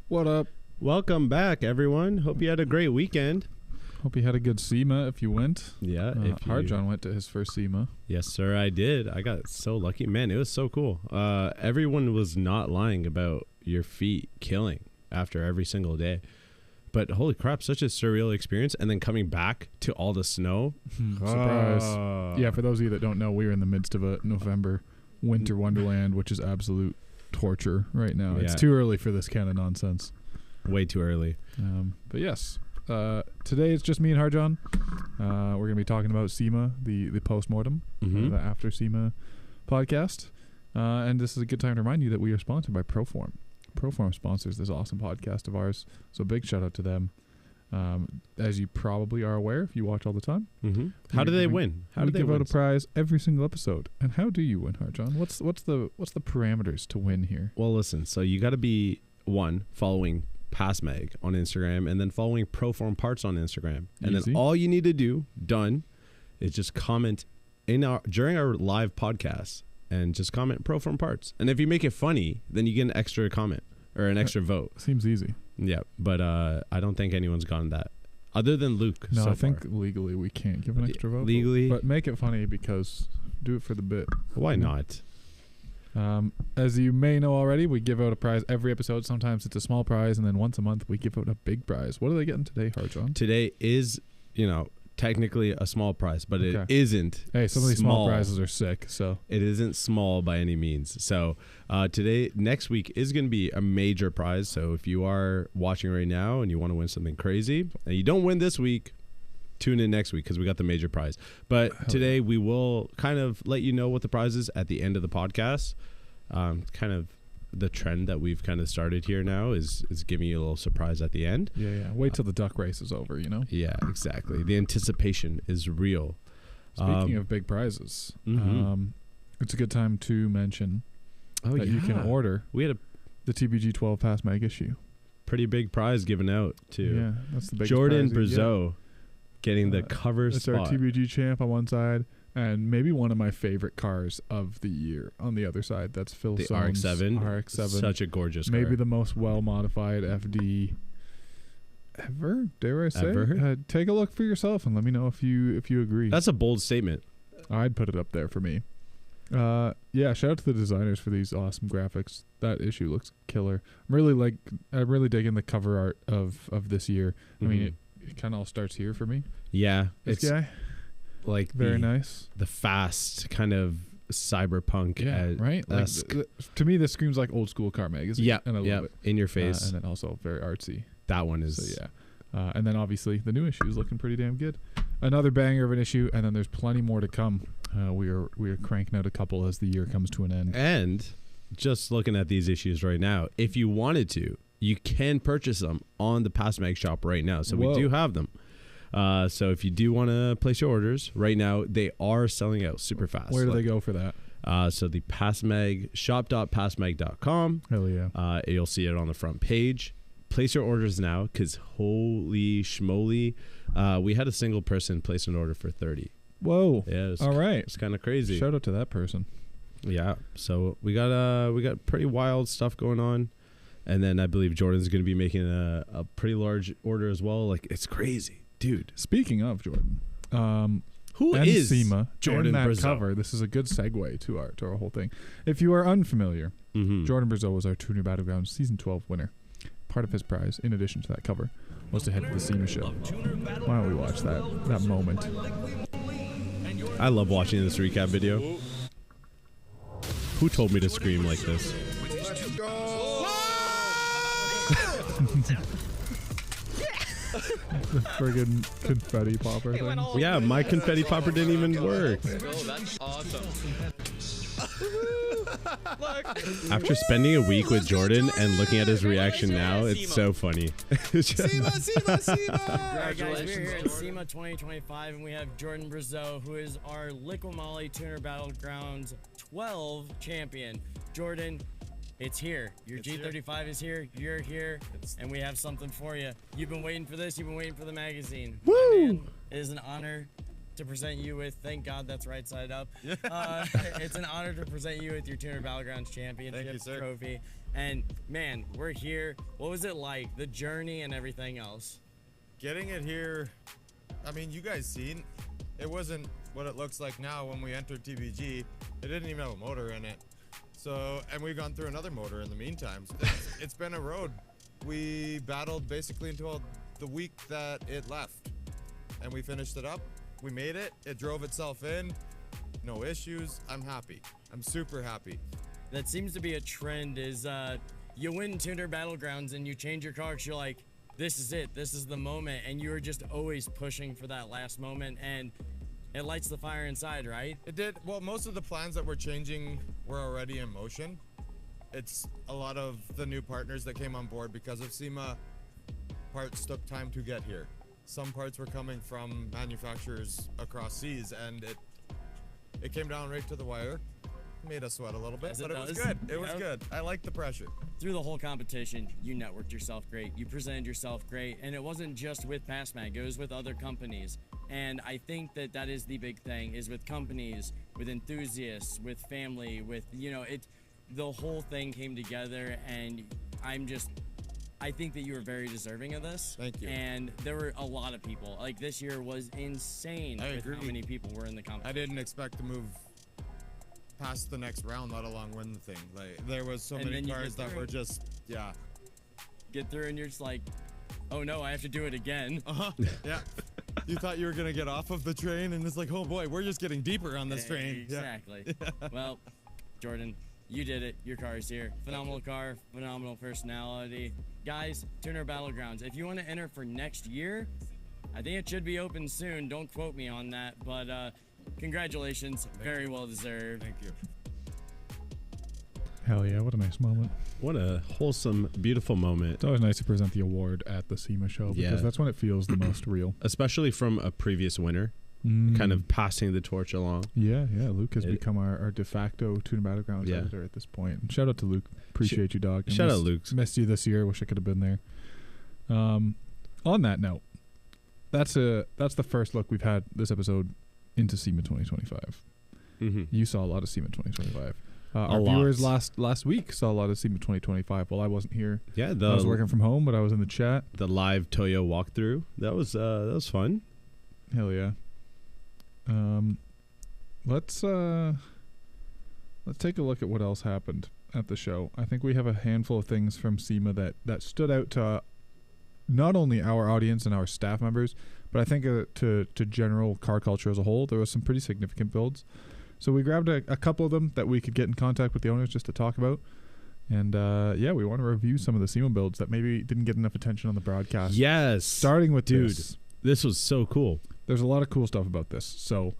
What up? Welcome back, everyone. Hope you had a great weekend. Hope you had a good SEMA if you went. Yeah. Hardjohn went to his first SEMA. Yes, sir, I did. I got so lucky. Man, it was so cool. Everyone was not lying about your feet killing after every single day. But holy crap, such a surreal experience. And then coming back to all the snow. Surprise. Yeah, for those of you that don't know, we're in the midst of a November winter wonderland, which is absolute torture right now. Yeah. It's too early for this kind of nonsense. Way too early. But yes, today it's just me and Hardjohn. We're going to be talking about SEMA, the post-mortem, the after SEMA podcast. And this is a good time to remind you that we are sponsored by Proform. Proform sponsors this awesome podcast of ours, so big shout out to them. As you probably are aware, if you watch all the time, how do they win? How do they give out a prize every single episode? And how do you win, Hardjohn? What's the parameters to win here? Well, listen. So you got to be following PassMag on Instagram, and then following Proform Parts on Instagram, and then all you need to do is just comment during our live podcast. And just comment Proform Parts. And if you make it funny, then you get an extra comment or an extra vote. Seems easy. Yeah, but I don't think anyone's gotten that. Other than Luke. No, I think legally we can't give an extra vote. Legally. But make it funny because do it for the bit. Why not? As you may know already, we give out a prize every episode. Sometimes it's a small prize, and then once a month we give out a big prize. What are they getting today, Hardjohn? Today is, technically a small prize, but it isn't. Hey, some of these small prizes are sick, so it isn't small by any means. So next week is going to be a major prize. So if you are watching right now and you want to win something crazy and you don't win this week, tune in next week because we got the major prize. But today we will kind of let you know what the prize is at the end of the podcast. Kind of the trend that we've kind of started here now is giving you a little surprise at the end. Yeah. Wait till the duck race is over, Yeah, exactly. The anticipation is real. Speaking of big prizes, it's a good time to mention that you can order the TBG 12 PassMag issue. Pretty big prize given out to that's the biggest Jordan prize Brazeau getting the cover spot. It's our TBG champ on one side. And maybe one of my favorite cars of the year on the other side. That's Phil Soane's RX-7. Such a gorgeous car. Maybe the most well-modified FD ever, dare I say. Ever? Take a look for yourself and let me know if you agree. That's a bold statement. I'd put it up there for me. Shout out to the designers for these awesome graphics. That issue looks killer. I'm really digging the cover art of this year. I mean, it kind of all starts here for me. Yeah. This guy. Like very nice, the fast kind of cyberpunk, right? Like to me, this screams like old school car magazine. Yeah, and I love it. In your face, and then also very artsy. That one is, and then obviously the new issue is looking pretty damn good. Another banger of an issue, and then there's plenty more to come. We are cranking out a couple as the year comes to an end. And just looking at these issues right now, if you wanted to, you can purchase them on the PassMag shop right now. So we do have them. So if you do want to place your orders right now, they are selling out super fast. Where do they go for that? So the PassMag shop.passmag.com. Hell yeah. You'll see it on the front page. Place your orders now because holy schmoly, we had a single person place an order for 30. Whoa. Yeah. All right. It's kind of crazy. Shout out to that person. Yeah. So we got pretty wild stuff going on. And then I believe Jordan's going to be making a pretty large order as well. Like, it's crazy. Dude, speaking of Jordan, who is SEMA Jordan and that Brazeau? Cover? This is a good segue to our whole thing. If you are unfamiliar, Jordan Brazeau was our Tuner Battlegrounds Season 12 winner. Part of his prize, in addition to that cover, was to head to the SEMA show. Why don't we watch that moment? I love watching this recap video. Who told me to scream like this? The friggin' confetti popper thing. Yeah, my confetti popper didn't even work. That's awesome. After spending a week with Jordan and looking at his reaction now, it's so funny. SEMA! Alright guys, we're here at SEMA 2025 and we have Jordan Brazeau, who is our Liqui Moly Tuner Battlegrounds 12 champion. Jordan, it's here. Your G35 is here, you're here, and we have something for you. You've been waiting for this, you've been waiting for the magazine. Woo! Man, it is an honor to present you with, thank God that's right side up. It's an honor to present you with your Tuner Battlegrounds Championship trophy. And man, we're here. What was it like, the journey and everything else? Getting it here, I mean, you guys seen, it wasn't what it looks like now when we entered TBG. It didn't even have a motor in it. So, and we've gone through another motor in the meantime. So it's been a road. We battled basically until the week that it left. And we finished it up. We made it. It drove itself in. No issues. I'm happy. I'm super happy. That seems to be a trend is you win Tuner Battlegrounds and you change your car 'cause you're like, this is it, this is the moment, and you're just always pushing for that last moment, and it lights the fire inside, right? It did. Well, most of the plans that we're changing were already in motion. It's a lot of the new partners that came on board because of SEMA. Parts took time to get here. Some parts were coming from manufacturers across seas, and it came down right to the wire. Made us sweat a little bit, As but it it was does. good. It was good. I like the pressure. Through the whole competition, you networked yourself great. You presented yourself great. And it wasn't just with PassMag, it was with other companies. And I think that that is the big thing, is with companies, with enthusiasts, with family, with, the whole thing came together. And I think that you were very deserving of this. Thank you. And there were a lot of people. Like, this year was insane I with agree. how many people were in the competition. I didn't expect to move past the next round, let alone win the thing. Like, there was so And many then you cars get that through. were just, yeah. Get through and you're just like, oh no, I have to do it again. Yeah. You thought you were gonna get off of the train, and it's like, oh boy, we're just getting deeper on this train. Yeah. Exactly. Well, Jordan, you did it. Your car is here. Phenomenal car, phenomenal personality. Guys, Tuner Battlegrounds. If you want to enter for next year, I think it should be open soon. Don't quote me on that, but congratulations. Very well deserved. Thank you. Hell yeah, what a nice moment. What a wholesome, beautiful moment. It's always nice to present the award at the SEMA show because Yeah. that's when it feels the most real. Especially from a previous winner, Mm. kind of passing the torch along. Yeah, Luke has It- become our de facto Tuner Battlegrounds Yeah. editor at this point. And shout out to Luke. Appreciate you, dog. I Shout out, missed- Luke. Missed you this year. Wish I could have been there. On that note, that's the first look we've had this episode into SEMA 2025. Mm-hmm. You saw a lot of SEMA 2025. A Our lot. viewers last week saw a lot of SEMA 2025. Well, I wasn't here. Yeah, I was working from home, but I was in the chat. the live Toyo walkthrough. That was fun. Hell yeah. Let's take a look at what else happened at the show. I think we have a handful of things from SEMA that stood out to not only our audience and our staff members, but I think to general car culture as a whole. There was some pretty significant builds. So we grabbed a couple of them that we could get in contact with the owners just to talk about. And we want to review some of the SEMA builds that maybe didn't get enough attention on the broadcast. Yes. Starting with Dude. this was so cool. there's a lot of cool stuff about this. So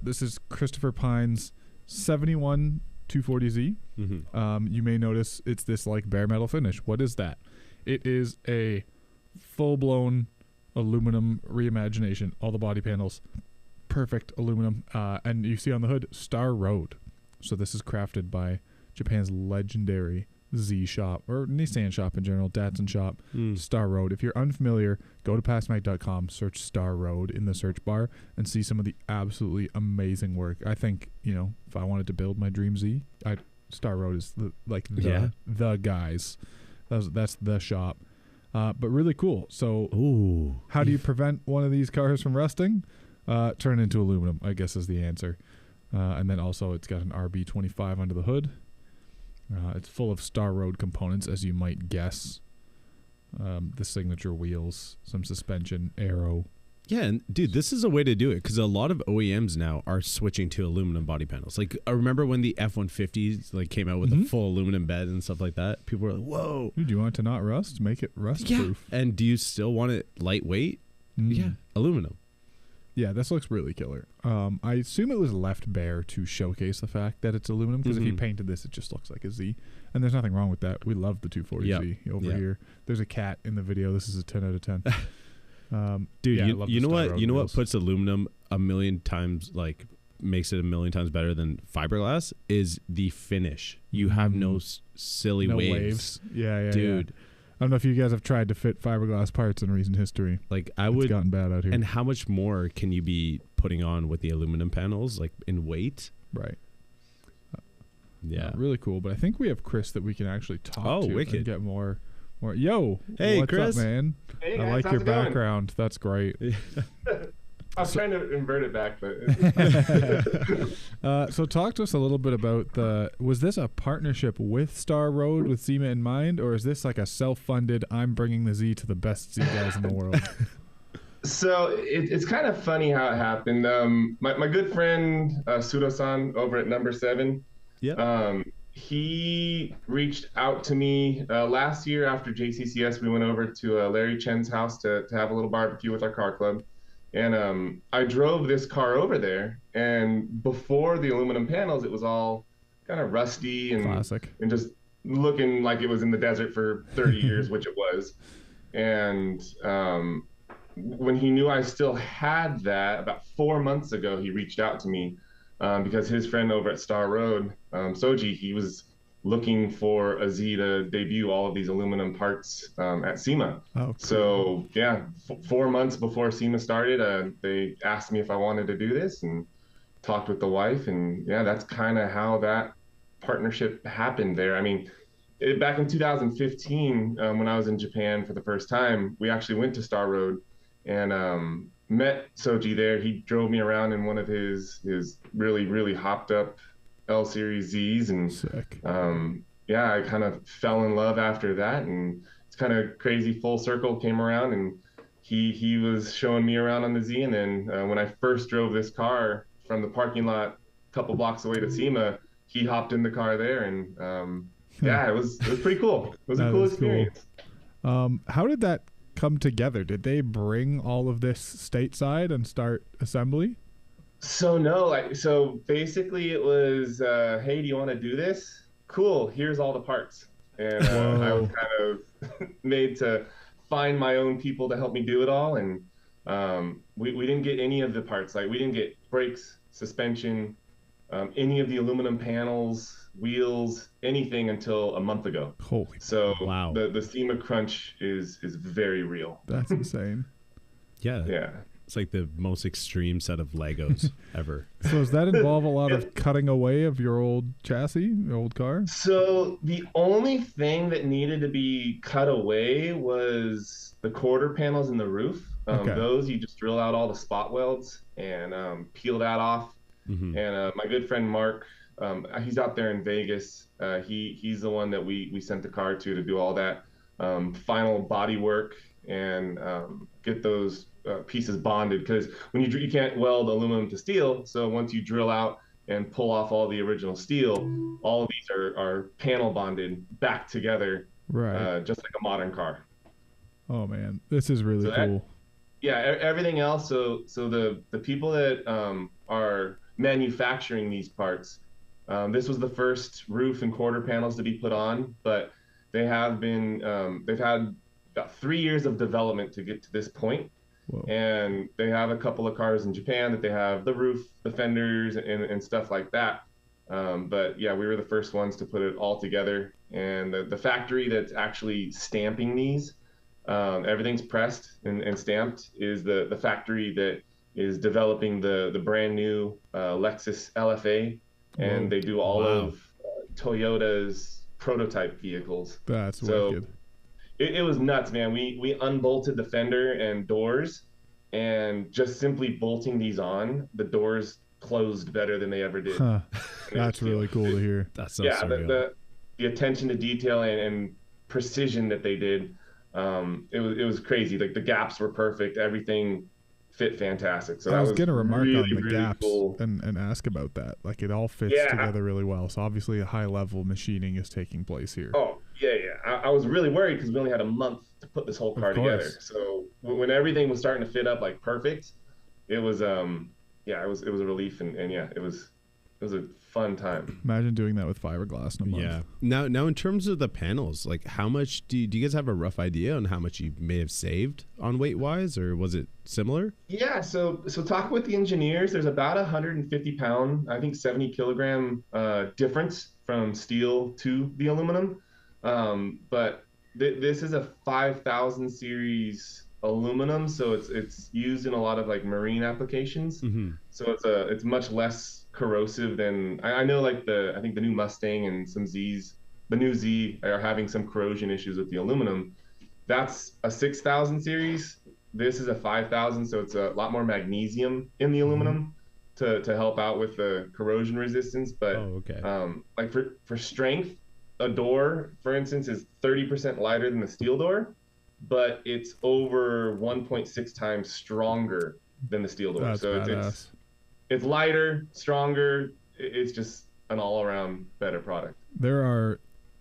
this is Christopher Pine's 71 240Z. Mm-hmm. You may notice it's this like bare metal finish. What is that? It is a full-blown aluminum reimagination. All the body panels, perfect aluminum. And you see on the hood, Star Road. So this is crafted by Japan's legendary Z shop, or Nissan shop in general, Datsun shop, Star Road. If you're unfamiliar, go to passmag.com, search Star Road in the search bar, and see some of the absolutely amazing work. I think, if I wanted to build my dream Z, Star Road is the guys. That's the shop. But really cool. So Ooh. how do you prevent one of these cars from rusting? Turn into aluminum, I guess, is the answer. And then also it's got an RB25 under the hood. It's full of Star Road components, as you might guess. The signature wheels, some suspension, aero. Yeah, and dude, this is a way to do it because a lot of OEMs now are switching to aluminum body panels. Like, I remember when the F-150s came out with a full aluminum bed and stuff like that. People were like, "Whoa, Dude, you want it to not rust? Make it rust proof. And do you still want it lightweight? Yeah, aluminum. Yeah, this looks really killer. I assume it was left bare to showcase the fact that it's aluminum, because if you painted this, it just looks like a Z. And there's nothing wrong with that. We love the 240Z over here. There's a cat in the video. This is a 10 out of 10. Dude, yeah, you know what? You know what puts aluminum a million times, makes it a million times better than fiberglass is the finish. You have no silly waves. Yeah, dude. Yeah. I don't know if you guys have tried to fit fiberglass parts in recent history. It's gotten bad out here. And how much more can you be putting on with the aluminum panels, in weight? Right. Yeah. Really cool. But I think we have Chris that we can actually talk to wicked. and get more. Yo, hey, what's Chris. up, man? Hey I guys, like how's your it going? background. That's great. I was trying to invert it back, but So talk to us a little bit about was this a partnership with Star Road with SEMA in mind, or is this like a self-funded, I'm bringing the Z to the best Z guys in the world? so it's kind of funny how it happened. My good friend Sudo-san over at Number 7, he reached out to me last year after JCCS. We went over to Larry Chen's house to have a little barbecue with our car club. And I drove this car over there, and before the aluminum panels, it was all kind of rusty and Classic. and just looking like it was in the desert for 30 years, which it was. And when he knew I still had that, about 4 months ago, he reached out to me because his friend over at Star Road, Soji, he was looking for a Z to debut all of these aluminum parts at SEMA. Oh, cool. So yeah, 4 months before SEMA started, they asked me if I wanted to do this, and talked with the wife, and yeah, that's kind of how that partnership happened there. I mean, back in 2015, when I was in Japan for the first time, we actually went to Star Road and met Soji there. He drove me around in one of his really, really hopped up L Series Z's, and Sick. yeah, I kind of fell in love after that, and it's kind of crazy full circle came around, and he was showing me around on the Z, and then when I first drove this car from the parking lot a couple blocks away to SEMA, he hopped in the car there, and yeah, it was pretty cool. It was a cool experience. Cool. How did that come together? Did they bring all of this stateside and start assembly? So no, so basically it was, hey, do you want to do this? Cool, here's all the parts. And I was kind of made to find my own people to help me do it all. And we didn't get any of the parts. Like, we didn't get brakes, suspension, any of the aluminum panels, wheels, anything until a month ago. Holy. So wow. The SEMA crunch is very real. That's insane. Yeah. It's like the most extreme set of Legos ever. So does that involve a lot of cutting away of your old chassis, your old car? So the only thing that needed to be cut away was the quarter panels in the roof. Okay. Those, you just drill out all the spot welds and peel that off. Mm-hmm. And my good friend Mark, he's out there in Vegas. He's the one that we sent the car to do all that final body work and get those pieces bonded, because when you can't weld aluminum to steel, so once you drill out and pull off all the original steel, all of these are panel bonded back together, Right. just like a modern car. Oh man, this is really cool. Everything else. So the people that are manufacturing these parts, this was the first roof and quarter panels to be put on, but they have been they've had about 3 years of development to get to this point. Whoa. And they have a couple of cars in Japan that they have the roof, the fenders, and stuff like that. But yeah, we were the first ones to put it all together. And the factory that's actually stamping these, everything's pressed and stamped, is the factory that is developing the brand new Lexus LFA. And they do all of Toyota's prototype vehicles. That's so wicked. It was nuts, man. We unbolted the fender and doors, and just simply bolting these on, the doors closed better than they ever did. Huh. That's really cool to hear. That's so yeah, surreal. the attention to detail and precision that they did, it was crazy. Like, the gaps were perfect. Everything fit fantastic. So I was going to remark really, on the really gaps cool. and ask about that. Like, it all fits together really well. So obviously a high level machining is taking place here. Oh, yeah. I was really worried because we only had a month to put this whole car together. So when everything was starting to fit up like perfect, it was it was a relief, and yeah, it was a fun time. Imagine doing that with fiberglass in a month. Yeah. Now in terms of the panels, like, how much do you guys have a rough idea on how much you may have saved on weight wise, or was it similar? Yeah, so talking with the engineers, there's about 150 pound, I think 70 kilogram difference from steel to the aluminum. But this is a 5000 series aluminum, so it's used in a lot of like marine applications. So it's much less corrosive than I know like I think the new Mustang and some Z's, the new Z are having some corrosion issues with the aluminum. That's a 6,000 series. This is a 5,000, so it's a lot more magnesium in the aluminum to help out with the corrosion resistance. But like for strength, a door, for instance, is 30% lighter than the steel door, but it's over 1.6 times stronger than the steel door. That's so badass. It's lighter, stronger. It's just an all-around better product. There are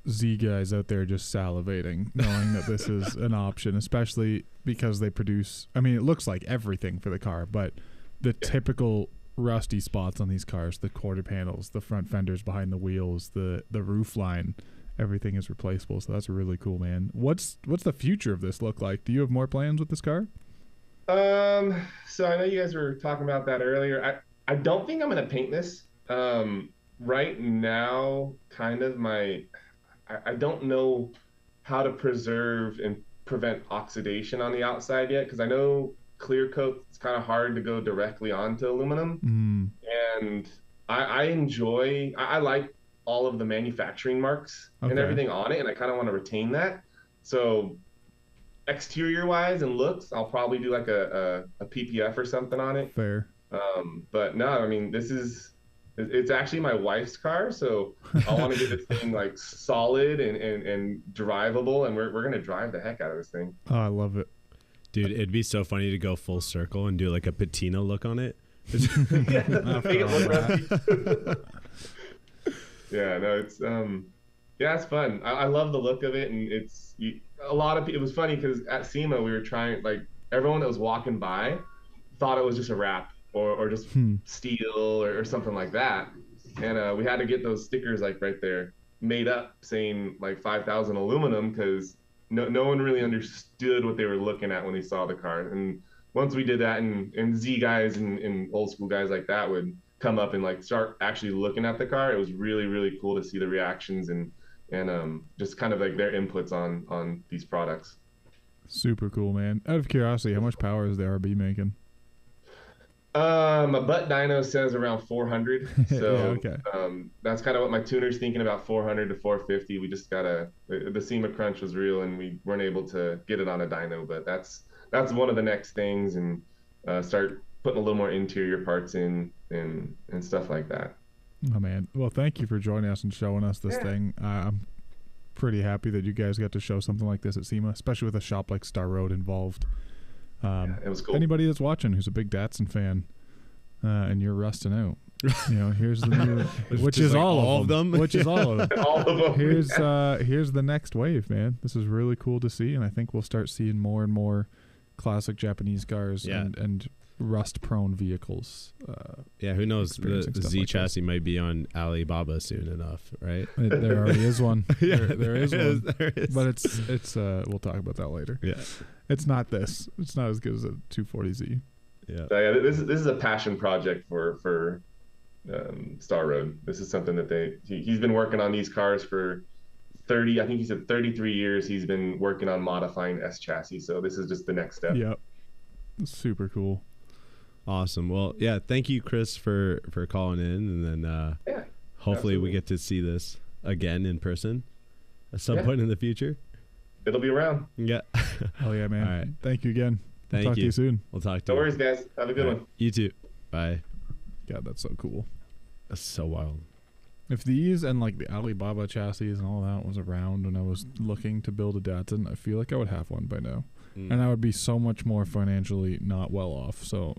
Z guys out there just salivating knowing that this is an option, especially because they produce, I mean, it looks like everything for the car, but the typical rusty spots on these cars, the quarter panels, the front fenders behind the wheels, the roof line, everything is replaceable. So that's really cool, man. What's the future of this look like? Do you have more plans with this car? So I know you guys were talking about that earlier. I don't think I'm gonna paint this. Right now, kind of I don't know how to preserve and prevent oxidation on the outside yet, because I know clear coat, it's kind of hard to go directly onto aluminum. And I like all of the manufacturing marks and everything on it, and I kind of want to retain that. So exterior wise and looks, I'll probably do like a PPF or something on it. Fair. But no, I mean, it's actually my wife's car, so I want to get this thing like solid and drivable, and we're gonna drive the heck out of this thing. Oh, I love it. Dude, it'd be so funny to go full circle and do like a patina look on it. Yeah, no, it's it's fun. I love the look of it, and a lot of people. It was funny because at SEMA we were trying, like, everyone that was walking by thought it was just a wrap or just steel or something like that, and we had to get those stickers like right there made up saying like 5,000 aluminum, because no one really understood what they were looking at when they saw the car. And once we did that, and Z guys and old school guys like that would come up and like start actually looking at the car, it was really, really cool to see the reactions and just kind of like their inputs on these products. Super cool, man. Out of curiosity, how much power is the RB making? My butt dyno says around 400, so that's kind of what my tuner's thinking about, 400 to 450. We just the SEMA crunch was real, and we weren't able to get it on a dyno, but that's one of the next things, and start putting a little more interior parts in and stuff like that. Oh man, well, thank you for joining us and showing us this thing. I'm pretty happy that you guys got to show something like this at SEMA, especially with a shop like Star Road involved. It was cool. Anybody that's watching who's a big Datsun fan, and you're rusting out, here's the new, which is like all of them. Which is all of them. All of them. Here's the next wave, man. This is really cool to see, and I think we'll start seeing more and more classic Japanese cars and rust-prone vehicles. Who knows? The Z like chassis might be on Alibaba soon enough, right? There already is one. There is one. There is. But it's we'll talk about that later. Yeah. It's not this. It's not as good as a 240Z. Yeah. So yeah, this is a passion project for Star Road. This is something that he's been working on these cars for 30. I think he said 33 years. He's been working on modifying S chassis. So this is just the next step. Yep. Super cool. Awesome. Well, yeah. Thank you, Chris, for calling in, and then hopefully we get to see this again in person at some point in the future. It'll be around. Yeah. Oh yeah, man. All right. Thank you again. Thank Talk to you soon. We'll talk to you. No worries, guys. Have a good one. You too. Bye. God, that's so cool. That's so wild. If these and like the Alibaba chassis and all that was around when I was looking to build a Datsun, I feel like I would have one by now. And I would be so much more financially not well off. So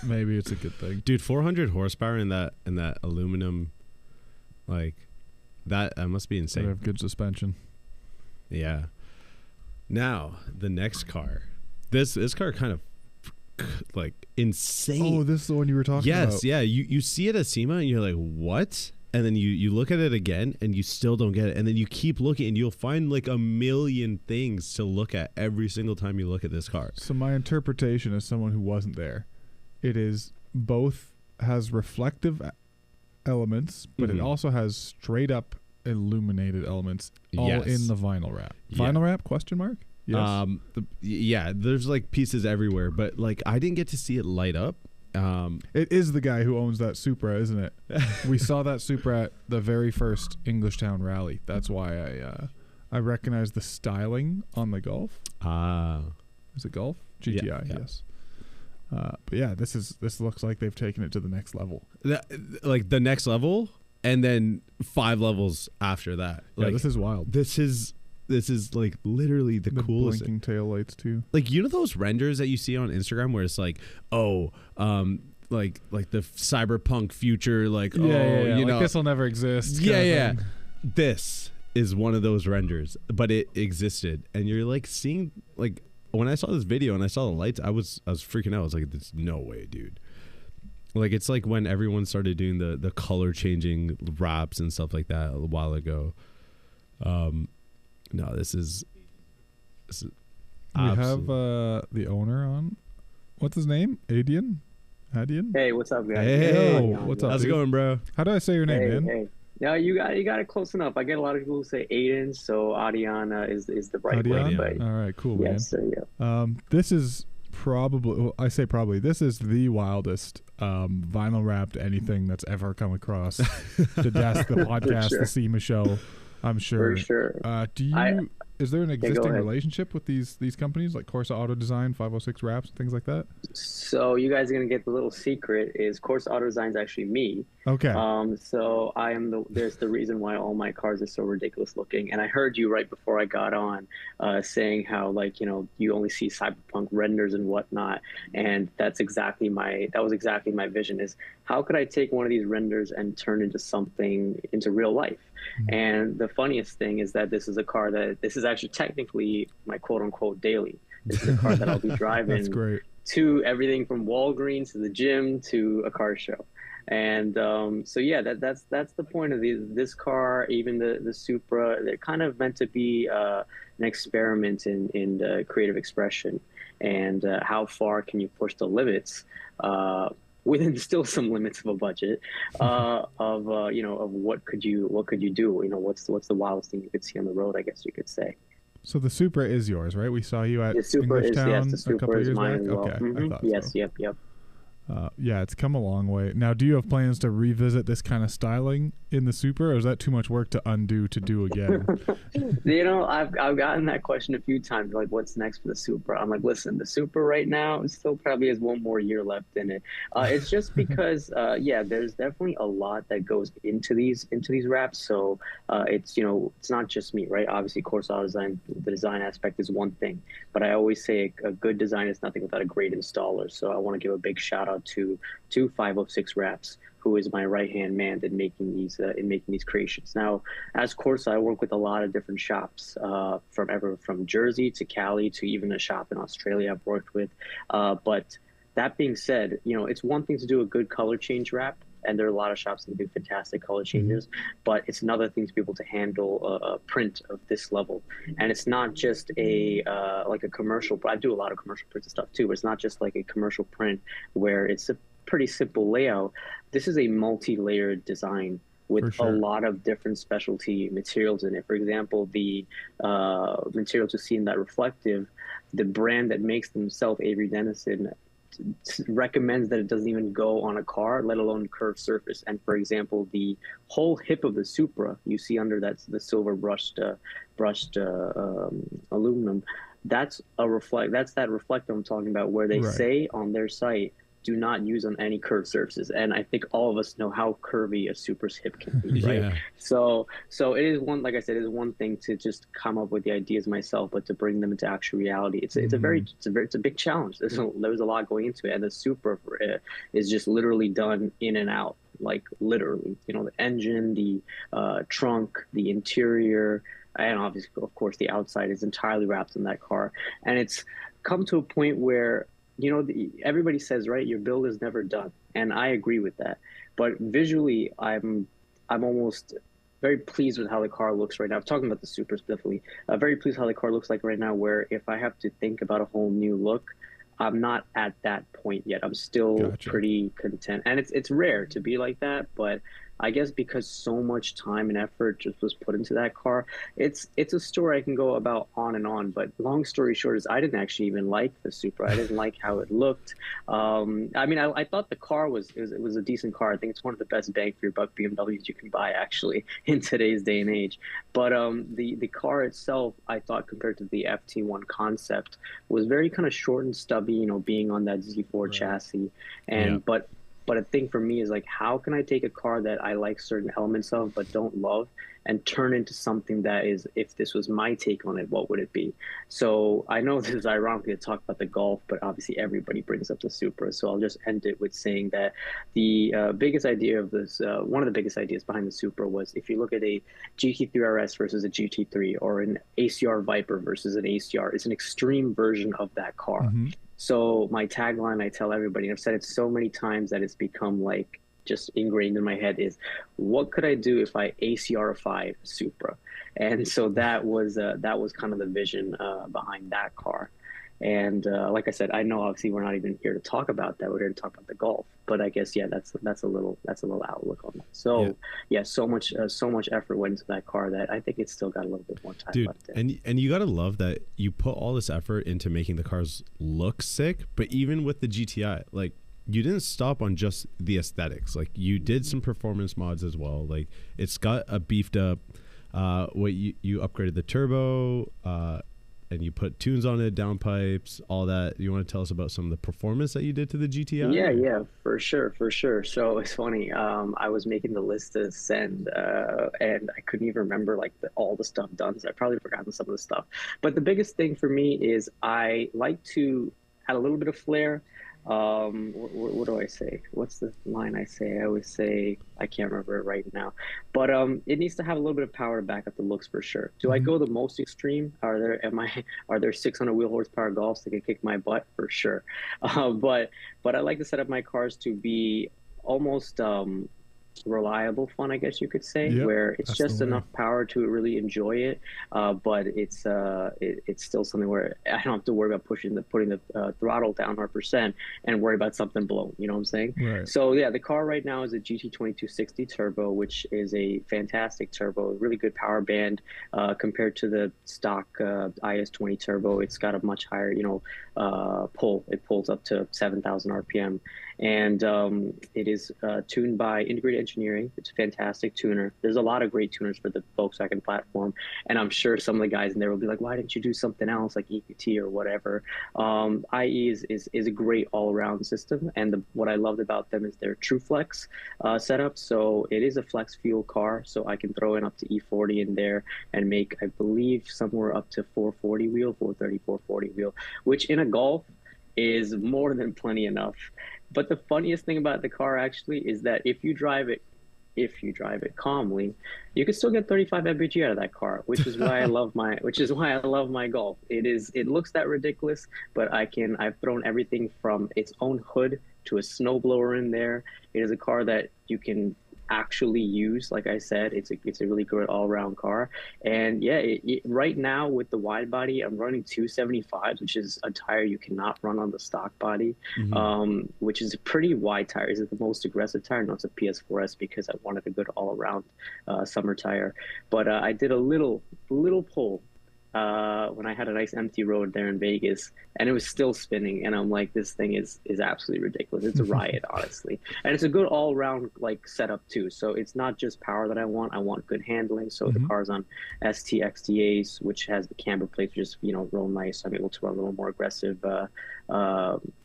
maybe it's a good thing. Dude, 400 horsepower in that aluminum, like that must be insane. They have good suspension. Yeah. Now, the next car. This car kind of like insane. Oh, this is the one you were talking about. Yes, yeah. You see it at SEMA and you're like, what? And then you look at it again and you still don't get it. And then you keep looking and you'll find like a million things to look at every single time you look at this car. So my interpretation as someone who wasn't there, it is both has reflective elements, but it also has straight up illuminated elements all in the vinyl wrap. Vinyl wrap, question mark? Yes. Yeah, there's like pieces everywhere, but like I didn't get to see it light up. It is the guy who owns that Supra, isn't it? We saw that Supra at the very first Englishtown rally. That's why I recognize the styling on the Golf. Is it Golf? GTI, yeah. yes. But yeah, this looks like they've taken it to the next level. Like the next level, and then 5 levels after that. Yeah, Like this is wild. This is like literally the coolest. Blinking taillights too. Like, you know those renders that you see on Instagram where it's like, like the cyberpunk future, like, Yeah. you know, this will never exist. yeah. This is one of those renders, but it existed, and you're like seeing, like, when I saw this video and I saw the lights, I was freaking out. I was like, "There's no way, dude!" Like, it's like when everyone started doing the color changing wraps and stuff like that a while ago. No, this is We have the owner on. What's his name? Adian? Hey, what's up, guys? Hey, what's up? How's it dude? going, bro? How do I say your name, man? Hey. No, you got it close enough. I get a lot of people who say Aiden, so Adiana is the right way. Adian? But All right, cool, man. yes, sir, yeah. This is probably, well, I say probably, this is the wildest vinyl wrapped anything that's ever come across the desk, the podcast, sure. the SEMA show. I'm sure. For sure. Is there an existing ahead. relationship with these companies like Corsa Auto Design, 506 Wraps, and things like that? So you guys are gonna get the little secret is Corsa Auto Design is actually me. Okay. So I am there's the reason why all my cars are so ridiculous looking. And I heard you right before I got on, saying how, like, you know, you only see cyberpunk renders and whatnot. And that was exactly my vision, is how could I take one of these renders and turn into real life? Mm-hmm. And the funniest thing is that this is actually technically my quote unquote daily. This is a car that I'll be driving. That's great. To everything from Walgreens to the gym to a car show. And so yeah, that's the point of this car. Even the Supra, they're kind of meant to be an experiment in the creative expression, and how far can you push the limits within still some limits of a budget of what could you do? You know, what's the wildest thing you could see on the road, I guess you could say. So the Supra is yours, right? We saw you at The Supra is, Englishtown yes, the a Supra couple is years mine back. as well. Okay, Mm-hmm. I thought Yes, so. yep. Yeah, it's come a long way. Now, do you have plans to revisit this kind of styling in the Supra, or is that too much work to undo to do again? You know, I've gotten that question a few times, like, what's next for the Supra? I'm like, listen, the Supra right now still probably has one more year left in it. It's just because, there's definitely a lot that goes into these wraps. So it's not just me, right? Obviously, Corsa Auto Design, the design aspect is one thing, but I always say a good design is nothing without a great installer. So I want to give a big shout out to 506 Wraps, who is my right-hand man in making these creations. Now, as Corsa, I work with a lot of different shops, from Jersey to Cali to even a shop in Australia I've worked with. But that being said, you know, it's one thing to do a good color change wrap, and there are a lot of shops that do fantastic color changes, but it's another thing to be able to handle a print of this level. And it's not just like a commercial. I do a lot of commercial prints and stuff too, but it's not just like a commercial print where it's a pretty simple layout. This is a multi-layered design with a lot of different specialty materials in it. For example, the materials you see in that reflective, the brand that makes them, Avery Dennison, recommends that it doesn't even go on a car, let alone curved surface. And for example, the whole hip of the Supra you see under the silver brushed aluminum, that's that reflector I'm talking about, where they say on their site, do not use on any curved surfaces. And I think all of us know how curvy a Supra's hip can be, right? Yeah. So it is one, like I said, it is one thing to just come up with the ideas myself, but to bring them into actual reality, it's a big challenge. There's a lot going into it, and the Supra is just literally done in and out, like literally. You know, the engine, the trunk, the interior, and obviously, of course, the outside is entirely wrapped in that car. And it's come to a point where, you know, everybody says, right, your build is never done, and I agree with that. But visually, I'm almost very pleased with how the car looks right now. I'm talking about the Supra specifically. Very pleased how the car looks like right now, where if I have to think about a whole new look, I'm not at that point yet. I'm still pretty content, and it's rare to be like that. But I guess because so much time and effort just was put into that car, it's a story I can go about on and on. But long story short is I didn't actually even like the Supra. I didn't like how it looked. I mean, I thought the car was a decent car. I think it's one of the best bang for your buck BMWs you can buy actually in today's day and age. But the car itself, I thought compared to the FT1 concept, was very kind of short and stubby. You know, being on that Z4 chassis, and But a thing for me is like, how can I take a car that I like certain elements of but don't love and turn into something that is, if this was my take on it, what would it be? So I know this is ironically to talk about the Golf, but obviously everybody brings up the Supra. So I'll just end it with saying that the biggest idea of this, one of the biggest ideas behind the Supra was if you look at a GT3 RS versus a GT3 or an ACR Viper versus an ACR, it's an extreme version of that car. Mm-hmm. So my tagline, I tell everybody, and I've said it so many times that it's become like just ingrained in my head, is what could I do if I ACR-ified Supra? And so that was kind of the vision behind that car. And like I said, I know obviously we're not even here to talk about that. We're here to talk about the Golf. But I guess that's a little outlook on that. So so much effort went into that car that I think it's still got a little bit more time left in. And you gotta love that you put all this effort into making the cars look sick. But even with the GTI, like, you didn't stop on just the aesthetics. Like, you did some performance mods as well. Like, it's got a beefed up. You upgraded the turbo. And you put tunes on it, downpipes, all that. You want to tell us about some of the performance that you did to the GTI? Yeah, for sure. So it's funny. I was making the list to send, and I couldn't even remember like all the stuff done. So I probably forgotten some of the stuff. But the biggest thing for me is I like to add a little bit of flair. What do I say? What's the line I say? I always say, I can't remember it right now, but it needs to have a little bit of power to back up the looks for sure. Do I go the most extreme? Are there 600 wheel horsepower Golfs that can kick my butt? For sure. But I like to set up my cars to be almost reliable fun, I guess you could say, where it's just enough power to really enjoy it, but it's still something where I don't have to worry about putting the throttle down 100% and worry about something blown. You know what I'm saying? Right. So yeah, the car right now is a GT2260 turbo, which is a fantastic turbo, really good power band compared to the stock IS20 turbo. It's got a much higher, pull. It pulls up to 7,000 RPM. And it is tuned by Integrated Engineering. It's a fantastic tuner. There's a lot of great tuners for the Volkswagen platform, and I'm sure some of the guys in there will be like, why didn't you do something else like EQT or whatever? IE is a great all-around system, and what I loved about them is their TrueFlex setup. So it is a flex fuel car, so I can throw in up to E40 in there and make, I believe, somewhere up to 440 wheel, 430, 440 wheel, which in a Golf is more than plenty enough. But the funniest thing about the car actually is that if you drive it calmly, you can still get 35 mpg out of that car, which is why I love my Golf. It looks that ridiculous, but I've thrown everything from its own hood to a snowblower in there. It is a car that you can actually use. Like I said, it's a really good all-around car. And yeah, right now with the wide body, I'm running 275s, which is a tire you cannot run on the stock body, which is a pretty wide tire. Is it the most aggressive tire? No, it's a PS4S because I wanted a good all-around summer tire. But I did a little pull when I had a nice empty road there in Vegas, and it was still spinning, and I'm like, this thing is absolutely ridiculous. It's a riot, honestly. And it's a good all-around like setup too. So it's not just power that I want good handling. So the car's on ST XDAs, which has the camber plates, which is real nice. I'm able to run a little more aggressive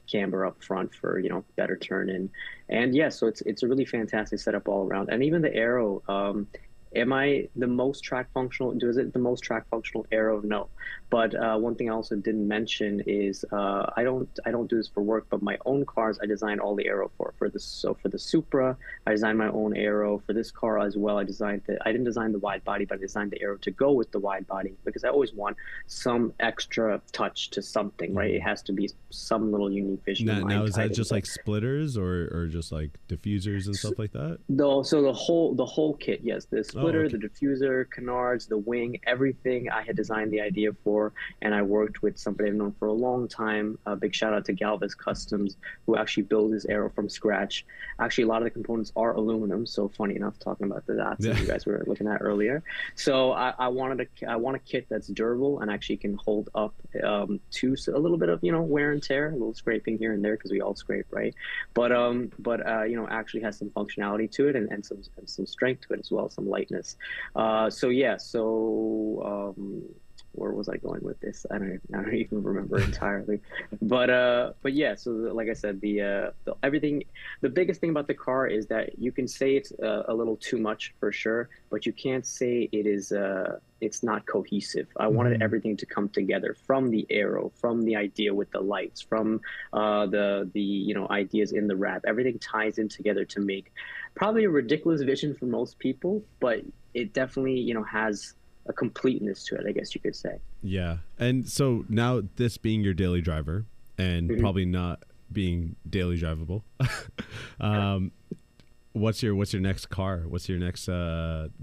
camber up front for better turn in. And yeah, so it's a really fantastic setup all around. And even the aero, am I the most track functional? Is it the most track functional aero? No. But one thing I also didn't mention is I don't do this for work, but my own cars I designed all the aero for this. So for the Supra, I designed my own aero. For this car as well, I didn't design the wide body, but I designed the aero to go with the wide body because I always want some extra touch to something, right? It has to be some little unique vision. Now is that just like splitters or just like diffusers and stuff like that? No, so the whole kit, yes. This splitter, okay. the diffuser, canards, the wing, everything I had designed the idea for, and I worked with somebody I've known for a long time. A big shout out to Galvez Customs, who actually built this aero from scratch. Actually, a lot of the components are aluminum, so funny enough, talking about the dots that you guys were looking at earlier. So I want a kit that's durable and actually can hold up to a little bit of wear and tear, a little scraping here and there because we all scrape, right? But actually has some functionality to it and some strength to it as well, some lightness. Where was I going with this? I don't even remember entirely. But yeah. So like I said, the biggest thing about the car is that you can say it's a little too much for sure, but you can't say it is. It's not cohesive. I wanted everything to come together, from the aero, from the idea with the lights, from the ideas in the wrap. Everything ties in together to make probably a ridiculous vision for most people, but it definitely has a completeness to it, I guess you could say. Yeah. And so now, this being your daily driver and probably not being daily drivable, what's your next car? What's your next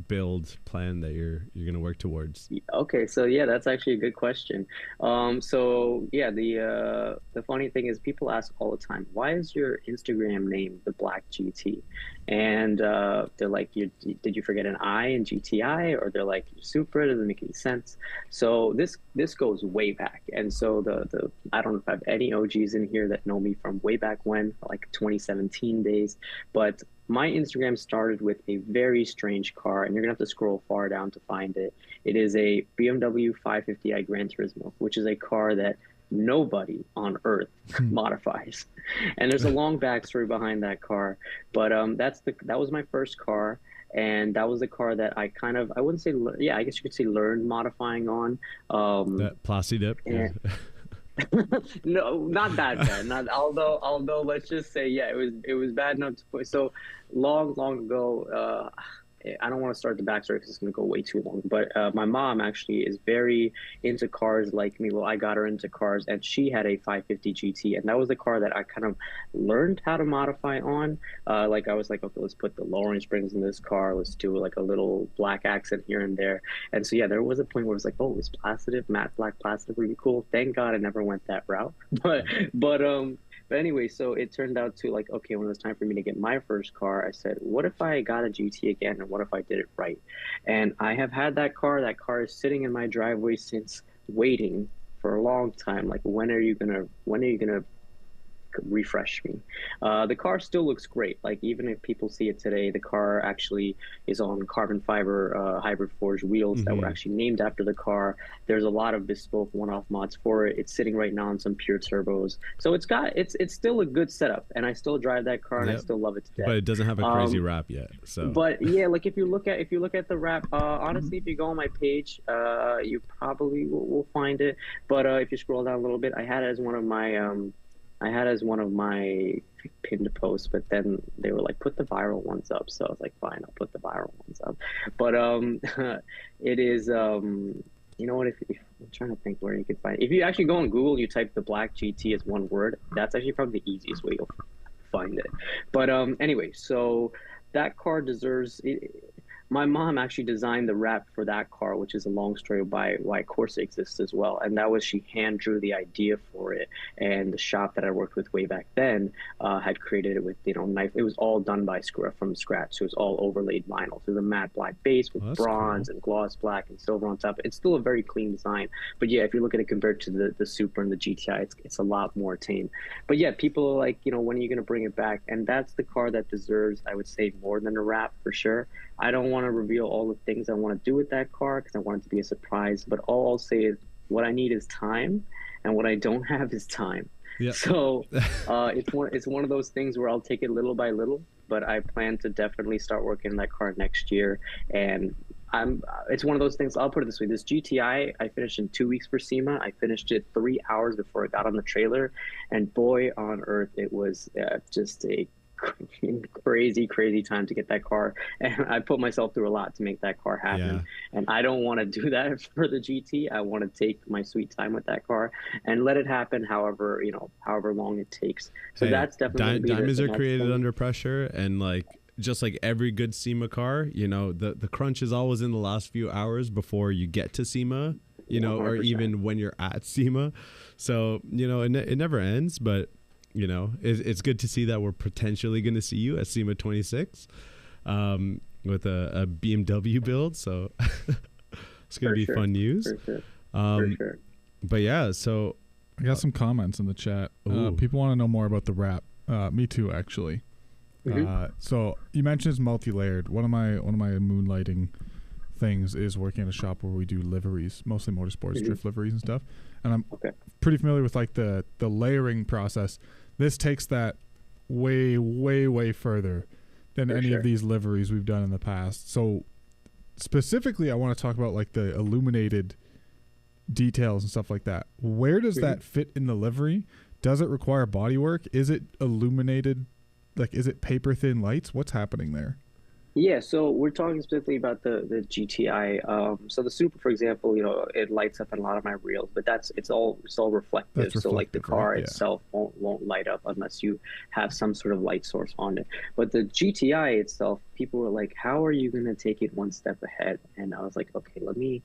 build plan that you're gonna work towards? Okay, so yeah, that's actually a good question. So yeah, the funny thing is, people ask all the time, why is your Instagram name the Black GT? And they're like, did you forget an I in GTI? Or they're like, Supra, doesn't make any sense. So this goes way back. And so the I don't know if I have any OGs in here that know me from way back when, like 2017 days, but my Instagram started with a very strange car, and you're gonna have to scroll far down to find it. It is a BMW 550i Gran Turismo, which is a car that nobody on earth modifies. And there's a long backstory behind that car, but that was my first car, and that was the car that I wouldn't say, I guess you could say learned modifying on. That Plasti dip. No, not that bad. Not although let's just say, yeah, it was bad enough to put. So long ago, I don't want to start the backstory because it's going to go way too long. But my mom actually is very into cars like me. Well, I got her into cars, and she had a 550 GT, and that was the car that I kind of learned how to modify on. Like I was like, okay, let's put the lowering springs in this car. Let's do like a little black accent here and there. And so yeah, there was a point where it was like, oh, is plastic, matte black plastic really cool? Thank God I never went that route. But anyway, so it turned out to like, okay, when it was time for me to get my first car, I said, what if I got a GT again, and what if I did it right? And I have had that car. That car is sitting in my driveway since, waiting for a long time. Like, when are you gonna refresh me? The car still looks great. Like, even if people see it today, the car actually is on carbon fiber hybrid forged wheels that were actually named after the car. There's a lot of bespoke one-off mods for it. It's sitting right now on some pure turbos, so it's still a good setup, and I still drive that car, and I still love it to death. But it doesn't have a crazy wrap yet. So, but yeah, like if you look at the wrap, honestly, if you go on my page, you probably will find it. But if you scroll down a little bit, I had it as one of my pinned posts, but then they were like, put the viral ones up. So I was like, fine, I'll put the viral ones up. But it is, you know what, if I'm trying to think where you could find it. If you actually go on Google, you type the Black GT as one word, that's actually probably the easiest way you'll find it. But anyway, so that car deserves it. My mom actually designed the wrap for that car, which is a long story why Corsa exists as well. And that was, she hand drew the idea for it. And the shop that I worked with way back then had created it with, knife. It was all done from scratch. So it was all overlaid vinyl. So the matte black base with bronze and gloss black and silver on top. It's still a very clean design. But yeah, if you look at it compared to the Supra and the GTI, it's a lot more tame. But yeah, people are like, when are you going to bring it back? And that's the car that deserves, I would say, more than a wrap for sure. I don't want to reveal all the things I want to do with that car because I want it to be a surprise. But all I'll say is what I need is time, and what I don't have is time. Yep. So it's one of those things where I'll take it little by little. But I plan to definitely start working on that car next year. And it's one of those things. I'll put it this way: this GTI, I finished in 2 weeks for SEMA. I finished it 3 hours before it got on the trailer, and boy on earth, it was just a crazy time to get that car, and I put myself through a lot to make that car happen. And I don't want to do that for the GT. I want to take my sweet time with that car and let it happen however long it takes. So that's definitely diamonds are created under pressure, and like just like every good SEMA car, you know, the crunch is always in the last few hours before you get to SEMA, you know, 100%. Or even when you're at SEMA. So, you know, it never ends, but, you know, it's good to see that we're potentially going to see you at SEMA 26 with a BMW build. So it's going to be fun news. For sure. But yeah, so I got some comments in the chat. People want to know more about the wrap. Me too, actually. So you mentioned it's multi-layered. One of my moonlighting things is working at a shop where we do liveries, mostly motorsports, drift liveries and stuff. And I'm pretty familiar with like the layering process. This takes that way further than any of these liveries we've done in the past. So specifically, I want to talk about like the illuminated details and stuff like that. Where does that fit in the livery? Does it require body work? Is it illuminated? Like, is it paper thin lights? What's happening there? Yeah, so we're talking specifically about the GTI. So the Super, for example, you know, it lights up in a lot of my reels, but it's all reflective. So like the car itself won't light up unless you have some sort of light source on it. But the GTI itself, people were like, "How are you going to take it one step ahead?" And I was like, "Okay, let me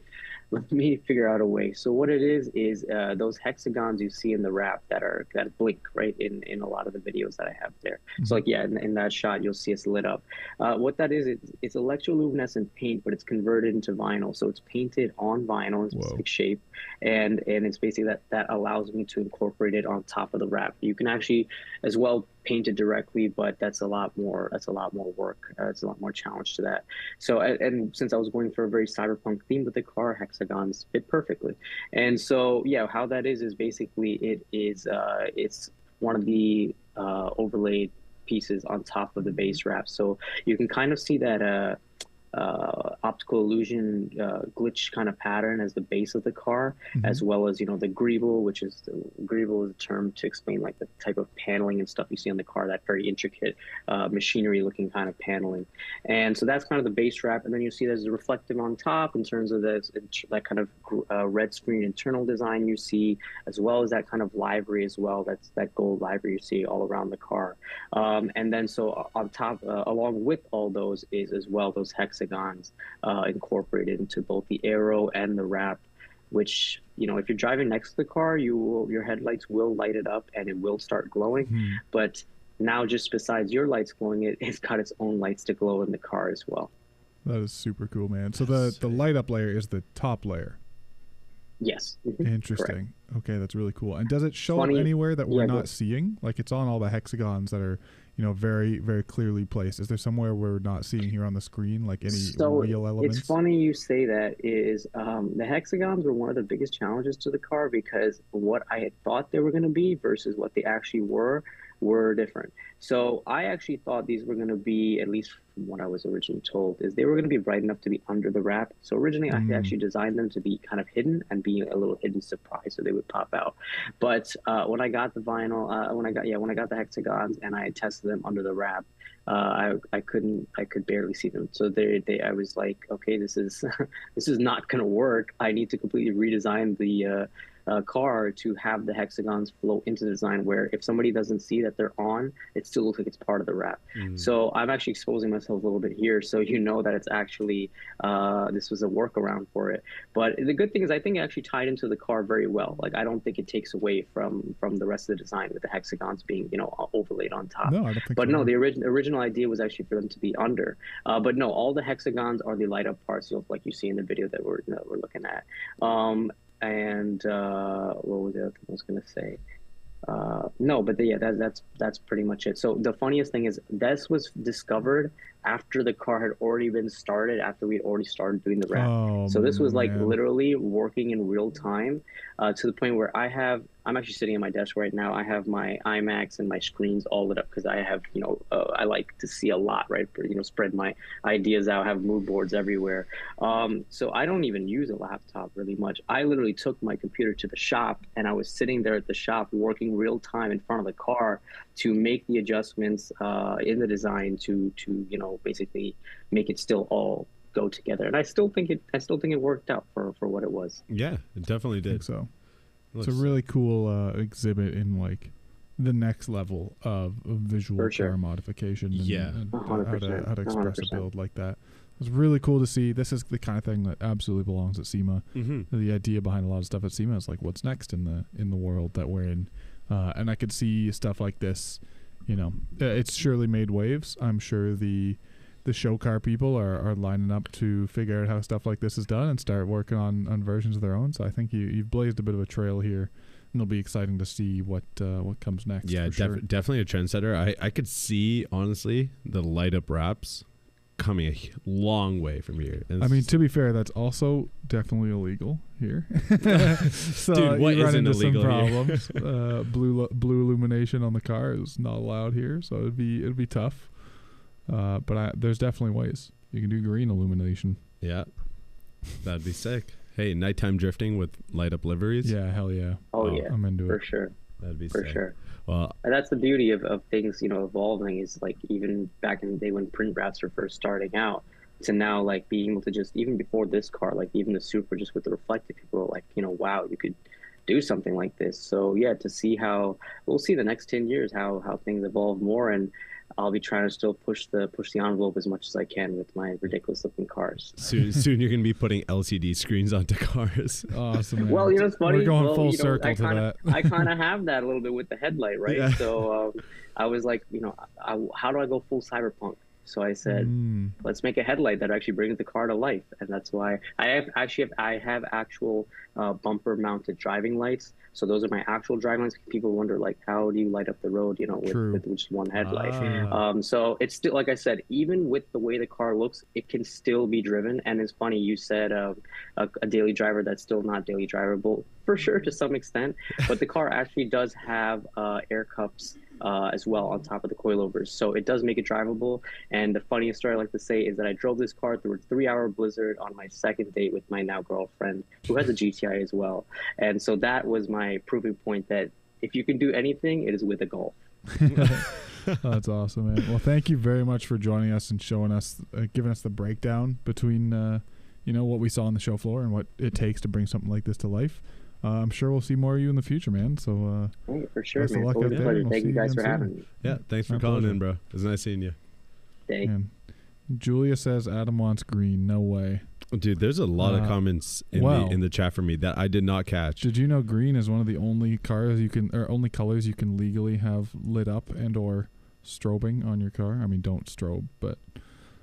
figure out a way." So what it is those hexagons you see in the wrap that blink right in a lot of the videos that I have there. So like in that shot you'll see it's lit up. What that is, it's electroluminescent paint, but it's converted into vinyl. So it's painted on vinyl in a specific shape, and it's basically that allows me to incorporate it on top of the wrap. You can actually as well paint it directly, but that's a lot more work. It's a lot more challenge to that. So and since I was going for a very cyberpunk theme with the car, hexagons fit perfectly. And so yeah, how that is basically it's one of the overlaid pieces on top of the base wrap. So you can kind of see that optical illusion glitch kind of pattern as the base of the car, as well as, you know, the greeble, which is a term to explain like the type of paneling and stuff you see on the car, that very intricate machinery looking kind of paneling. And so that's kind of the base wrap, and then you see there's a reflective on top in terms of that kind of red screen internal design you see, as well as that kind of livery as well. That's that gold livery you see all around the car. And then so on top, along with all those is as well those hexagons incorporated into both the aero and the wrap, which, you know, if you're driving next to the car, your headlights will light it up and it will start glowing. But now, just besides your lights glowing, it's got its own lights to glow in the car as well. That is super cool, man. So the light up layer is the top layer. Yes. Interesting. Correct. Okay, that's really cool. And does it show up anywhere that we're not seeing? Like, it's on all the hexagons that are, you know, very, very clearly placed. Is there somewhere we're not seeing here on the screen, like any real elements? It's funny you say that. Is the hexagons were one of the biggest challenges to the car, because what I had thought they were going to be versus what they actually were different. So I actually thought these were going to be, at least from what I was originally told, is they were going to be bright enough to be under the wrap. So originally I actually designed them to be kind of hidden and be a little hidden surprise, so they would pop out. But when I got the vinyl, when I got the hexagons and I tested them under the wrap, I could barely see them. So I was like, okay, this is this is not going to work. I need to completely redesign the car to have the hexagons flow into the design, where if somebody doesn't see that they're on, it still looks like it's part of the wrap. So I'm actually exposing myself a little bit here, so you know that it's actually this was a workaround for it. But the good thing is I think it actually tied into the car very well. Like, I don't think it takes away from the rest of the design with the hexagons being, you know, overlaid on top. No, I don't think but so. No, the original idea was actually for them to be under. But no, all the hexagons are the light up parts, like you see in the video that we're looking at. And what was the other thing I was gonna say? No, but that's pretty much it. So the funniest thing is this was discovered after the car had already been started, after we'd already started doing the wrap. So this was like literally working in real time, to the point where I'm actually sitting at my desk right now. I have my iMacs and my screens all lit up because I have, you know, I like to see a lot, right? You know, spread my ideas out, have mood boards everywhere. So I don't even use a laptop really much. I literally took my computer to the shop, and I was sitting there at the shop working real time in front of the car to make the adjustments in the design to you know, basically make it still all go together. And I still think it worked out for what it was. Yeah, it definitely did. I think so. It's a really cool exhibit in like the next level of visual car modification. And how to express 100%. a build like that. It's really cool to see. This is the kind of thing that absolutely belongs at SEMA. The idea behind a lot of stuff at SEMA is like, what's next in the world that we're in, and I could see stuff like this. You know, it's surely made waves. I'm sure the show car people are lining up to figure out how stuff like this is done and start working on versions of their own. So I think you've blazed a bit of a trail here, and it'll be exciting to see what comes next. Yeah, definitely a trendsetter. I could see, honestly, the light up wraps coming a long way from here. I mean, to be fair, that's also definitely illegal here. So dude, what you run isn't into illegal some problems. Blue illumination on the car is not allowed here, so it'd be tough. But there's definitely ways you can do green illumination. Yeah, that'd be sick. Hey, nighttime drifting with light up liveries. Yeah, hell yeah. Oh yeah, I'm into for it. sure. That'd be For sick. sure. Well, And that's the beauty of things, evolving, is like even back in the day when print wraps were first starting out to now, like being able to just, even before this car, like even the Supra, just with the reflective, people were like, wow, you could do something like this. So yeah, to see we'll see the next 10 years, how things evolve more. And I'll be trying to still push the envelope as much as I can with my ridiculous looking cars. soon you're gonna be putting LCD screens onto cars. Awesome. Man. Well, it's funny. We're going full circle I to that. I kind of have that a little bit with the headlight, right? Yeah. So I was like, how do I go full cyberpunk? So I said, let's make a headlight that actually brings the car to life, and that's why I have actual bumper mounted driving lights. So those are my actual driving lights. People wonder, like, how do you light up the road, with just one headlight? So it's still, like I said, even with the way the car looks, it can still be driven. And it's funny, you said a daily driver that's still not daily drivable, for sure, to some extent. But the car actually does have air cups as well on top of the coilovers, so it does make it drivable. And the funniest story I like to say is that I drove this car through a 3-hour blizzard on my second date with my now girlfriend, who has a GTI as well. And so that was my proving point that if you can do anything, it is with a Golf. That's awesome, man. Well, thank you very much for joining us and showing us, giving us the breakdown between what we saw on the show floor and what it takes to bring something like this to life. I'm sure we'll see more of you in the future, man. So hey, for sure, best of man. luck out there. Pleasure. We'll Thank see you guys again for soon. having me. Yeah, thanks for My calling pleasure. in, bro. It was nice seeing you. Thank Man. Julia says Adam wants green. No way. Dude, there's a lot of comments in the chat for me that I did not catch. Did you know green is one of the only colors you can legally have lit up and or strobing on your car? I mean, don't strobe, but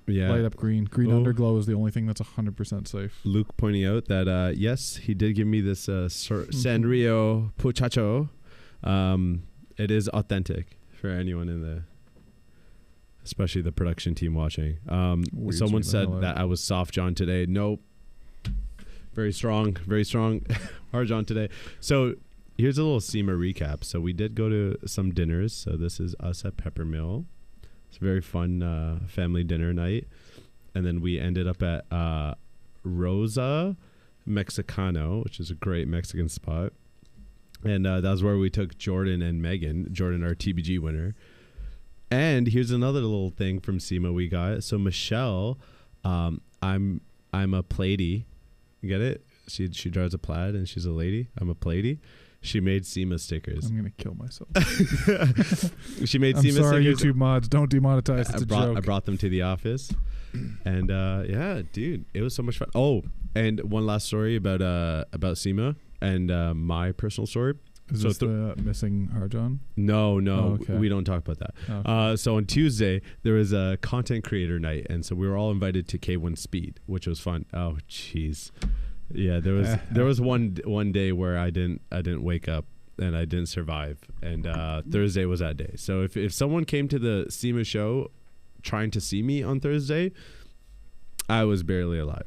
Yeah. light up green. Green underglow is the only thing that's 100% safe. Luke pointing out that yes, he did give me this Sanrio Puchacho. It is authentic for anyone in the, especially the production team watching. Someone said that I was soft John today. Nope. Very strong hard John today. So here's a little SEMA recap. So we did go to some dinners. So this is us at Peppermill. It's a very fun family dinner night. And then we ended up at Rosa Mexicano, which is a great Mexican spot. And that was where we took Jordan and Megan. Jordan, our TBG winner. And here's another little thing from SEMA we got. So Michelle, I'm a Plady. You get it? She drives a plaid and she's a lady. I'm a Plady. She made SEMA stickers. I'm gonna kill myself. She made I'm SEMA sorry, stickers. YouTube mods, don't demonetize. It's a joke. I brought them to the office, and yeah, dude, it was so much fun. Oh, and one last story about SEMA and my personal story. Is this the missing Harjon? No, Oh, okay. we don't talk about that. Okay. So on Tuesday there was a content creator night, and so we were all invited to K1 Speed, which was fun. Oh, jeez. Yeah, there was one day where I didn't wake up and I didn't survive, and Thursday was that day. So if someone came to the SEMA show trying to see me on Thursday, I was barely alive.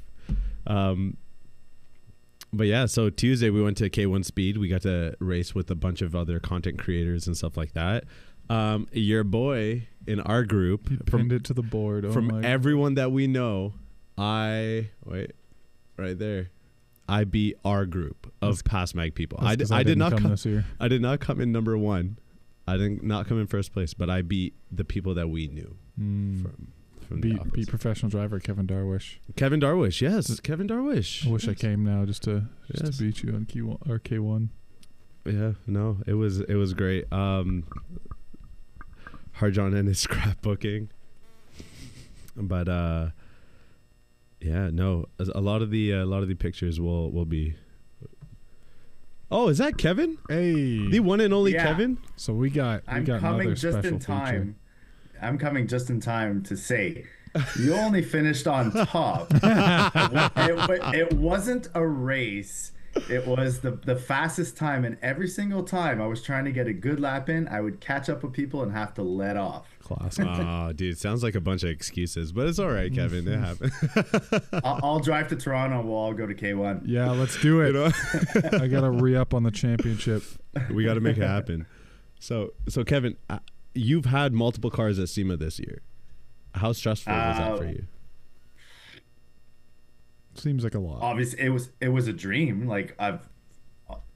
But yeah, so Tuesday we went to K1 Speed. We got to race with a bunch of other content creators and stuff like that. Your boy in our group, You pinned it to the board. Oh from my everyone that we know, right there. I beat our group of Pass Mag people. I did not come this year. I did not come in number one. I did not come in first place, but I beat the people that we knew from the office. Beat professional driver Kevin Darwish. Kevin Darwish, yes, Kevin Darwish. I wish I came now just to Yes. beat you on Q1 or K1. Yeah, no, it was great. Harjon and his scrapbooking, but yeah, no, a lot of the pictures will be. Oh, is that Kevin? Hey, the one and only Yeah. Kevin. so we got another just special in time. feature. I'm coming just in time to say you only finished on top. It wasn't a race. It was the fastest time, and every single time I was trying to get a good lap in, I would catch up with people and have to let off. Classic. Oh, dude, sounds like a bunch of excuses, but it's all right, Kevin. It happened. I'll drive to Toronto and we'll all go to K1. Yeah, let's do it. You know? I gotta re-up on the championship. We got to make it happen. So Kevin, you've had multiple cars at SEMA this year. How stressful was that for you? Seems like a lot. Obviously, it was a dream. Like, I've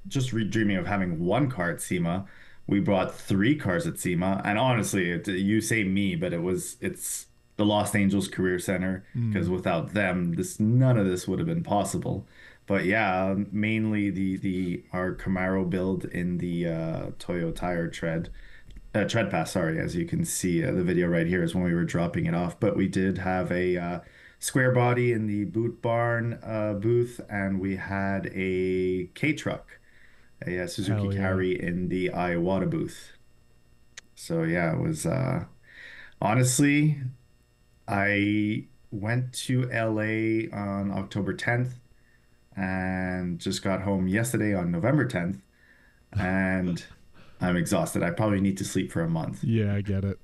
just dreaming of having one car at SEMA. We brought 3 cars at SEMA, and honestly, you say me, but it's the Los Angeles Career Center, because without them, none of this would have been possible. But yeah, mainly our Camaro build in the Toyo Tire tread pass. Sorry, as you can see, the video right here is when we were dropping it off. But we did have a square body in the boot barn booth, and we had a K truck, a Suzuki Hell yeah. Carry in the Iwata booth. So yeah, it was honestly, I went to LA on October 10th and just got home yesterday on November 10th, and I'm exhausted. I probably need to sleep for a month. Yeah, I get it.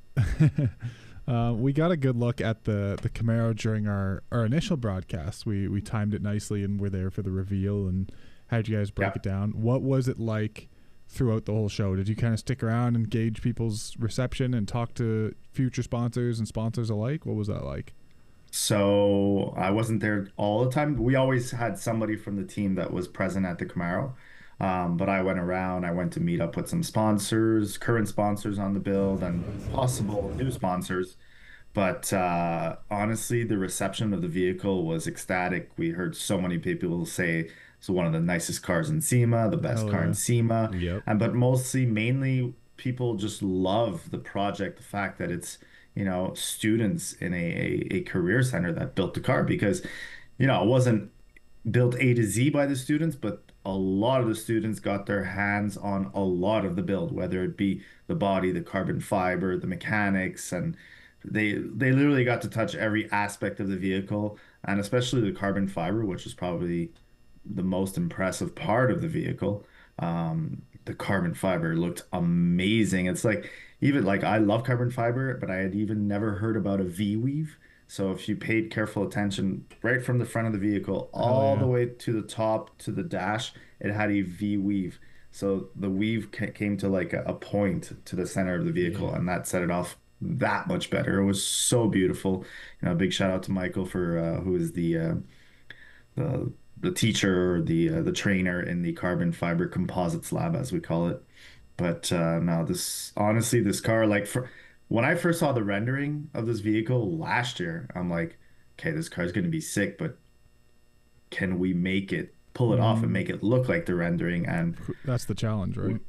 We got a good look at the Camaro during our initial broadcast. We timed it nicely and were there for the reveal and had you guys break it down. What was it like throughout the whole show? Did you kind of stick around and gauge people's reception and talk to future sponsors and sponsors alike? What was that like? So I wasn't there all the time. We always had somebody from the team that was present at the Camaro. But I went around, I went to meet up with some sponsors, current sponsors on the build, and possible new sponsors. But honestly, the reception of the vehicle was ecstatic. We heard so many people say it's one of the nicest cars in SEMA, the best car in SEMA. Yep. But mainly people just love the project, the fact that it's, students in a career center that built the car, because, it wasn't built A to Z by the students, but a lot of the students got their hands on a lot of the build, whether it be the body, the carbon fiber, the mechanics, and they literally got to touch every aspect of the vehicle, and especially the carbon fiber, which is probably the most impressive part of the vehicle. The carbon fiber looked amazing. It's like, even like, I love carbon fiber, but I had even never heard about a V-weave. So if you paid careful attention, right from the front of the vehicle all the way to the top to the dash, it had a V-weave. So the weave came to like a point to the center of the vehicle, and that set it off that much better. It was so beautiful. Big shout out to Michael for who is the teacher, the trainer in the carbon fiber composites lab, as we call it. But no, this car, like, when I first saw the rendering of this vehicle last year, I'm like, okay, this car's going to be sick, but can we pull it off and make it look like the rendering? And that's the challenge, right?